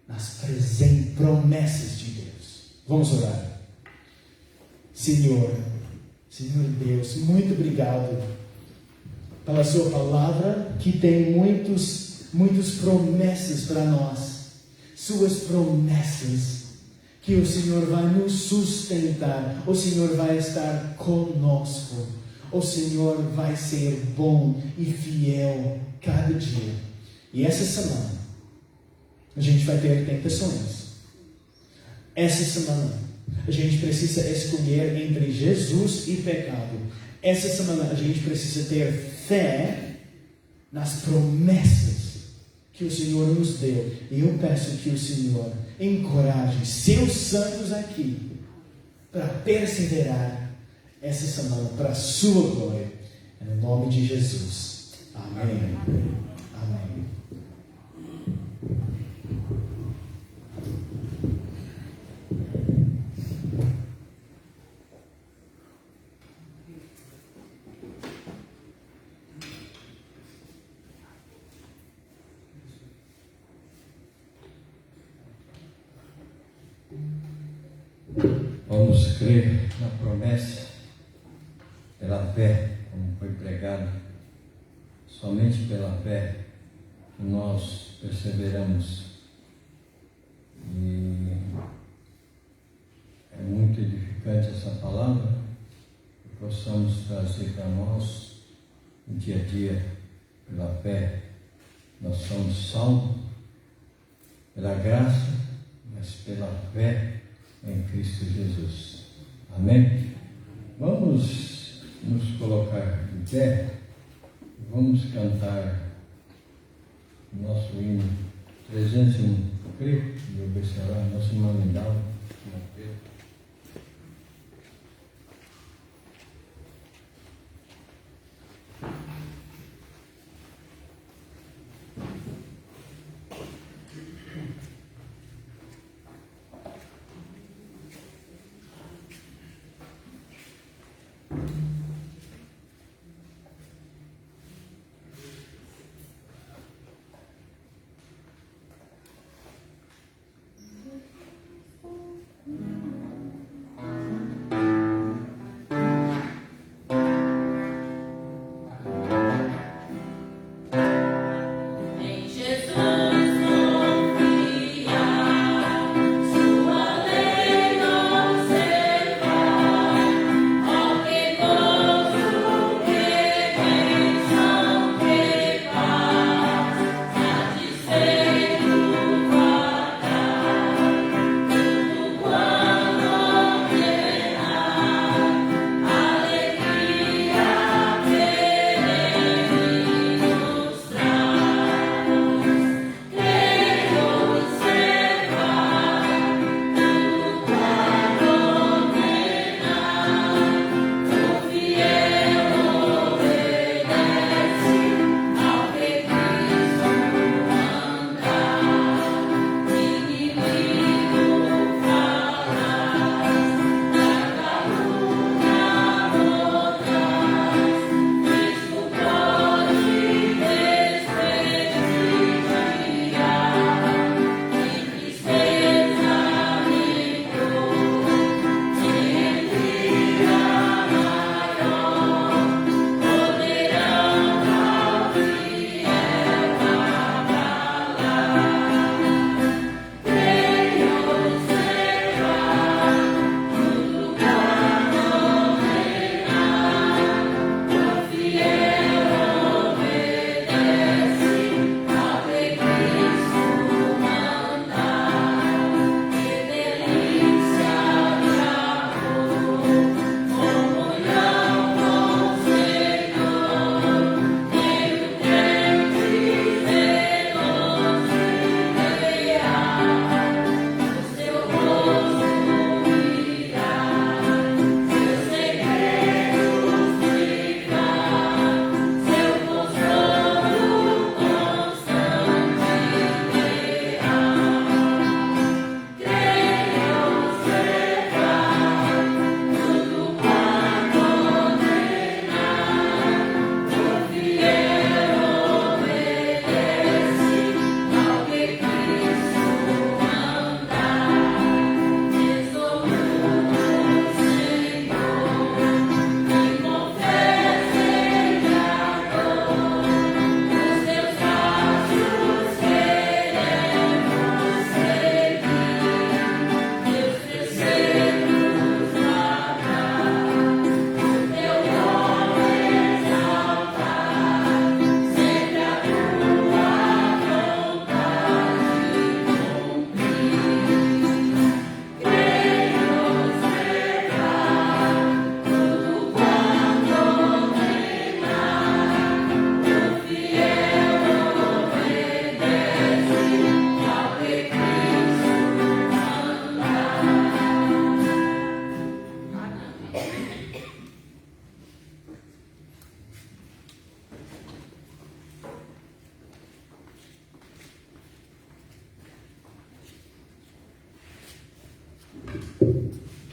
nas promessas de Deus. Vamos orar. Senhor Deus, muito obrigado pela sua palavra, que tem muitas promessas para nós. Suas promessas, que o Senhor vai nos sustentar, o Senhor vai estar conosco, o Senhor vai ser bom e fiel cada dia. E essa semana, a gente vai ter tentações. Essa semana, a gente precisa escolher entre Jesus e pecado. Essa semana, a gente precisa ter fé nas promessas que o Senhor nos deu. E eu peço que o Senhor encoraje seus santos aqui para perseverar essa semana para a sua glória. Em nome de Jesus. Amém. Amém. Vamos crer na promessa pela fé, como foi pregado. Somente pela fé que nós perseveramos. E é muito edificante essa palavra, que possamos trazer para nós, no dia a dia, pela fé. Nós somos salvos pela graça, mas pela fé em Cristo Jesus. Amém? Vamos nos colocar em pé e vamos cantar o nosso hino 301, creio, e obedecerá nosso irmão Lindalva.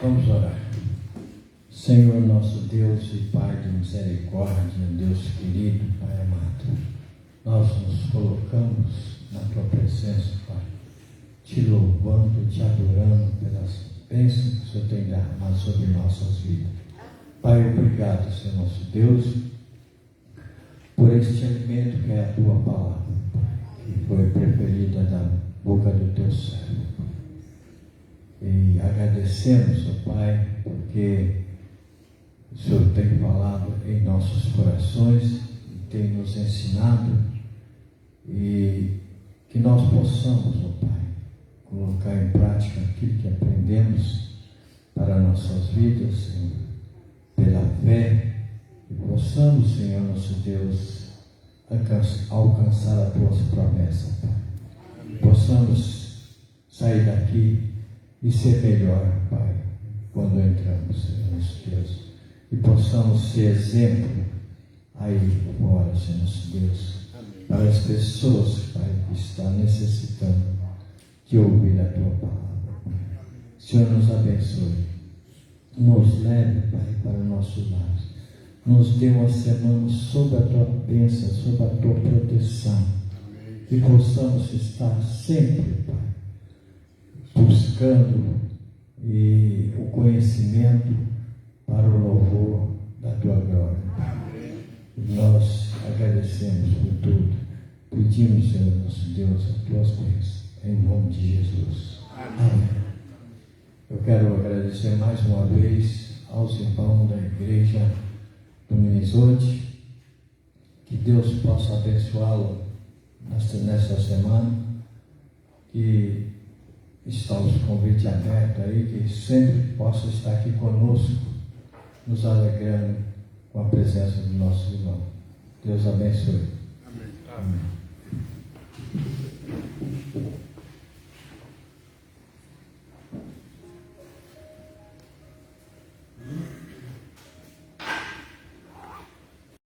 Vamos orar. Senhor nosso Deus e Pai de misericórdia, Deus querido, Pai amado, nós nos colocamos na Tua presença, Pai, te louvando, te adorando pelas bênçãos que o Senhor tem derramado sobre nossas vidas. Pai, obrigado, Senhor nosso Deus, por este alimento que é a Tua palavra, Pai. que foi preferida da boca do teu servo. E agradecemos, ó Pai, porque o Senhor tem falado em nossos corações, tem nos ensinado, e que nós possamos, ó Pai, colocar em prática aquilo que aprendemos para nossas vidas, Senhor, pela fé, e possamos, Senhor nosso Deus, alcançar as tuas promessas, Pai. Possamos sair daqui e ser melhor, Pai, quando entramos, Senhor nosso Deus, e possamos ser exemplo aí fora, Senhor nosso Deus, para as pessoas, Pai, que estão necessitando de ouvir a tua palavra. Senhor, nos abençoe, nos leve, Pai, para o nosso lar, nos dê uma semana sob a tua bênção, sob a tua proteção, que possamos estar sempre, Pai, buscando o conhecimento para o louvor da tua glória. Nós agradecemos por tudo. Pedimos, Senhor nosso Deus, as tuas bênçãos, em nome de Jesus. Amém. Eu quero agradecer mais uma vez aos irmãos da igreja do Minnesota. Que Deus possa abençoá-lo nesta semana. Que está os convites abertos aí, que sempre possa estar aqui conosco, nos alegrando com a presença do nosso irmão. Deus abençoe. Amém. Amém.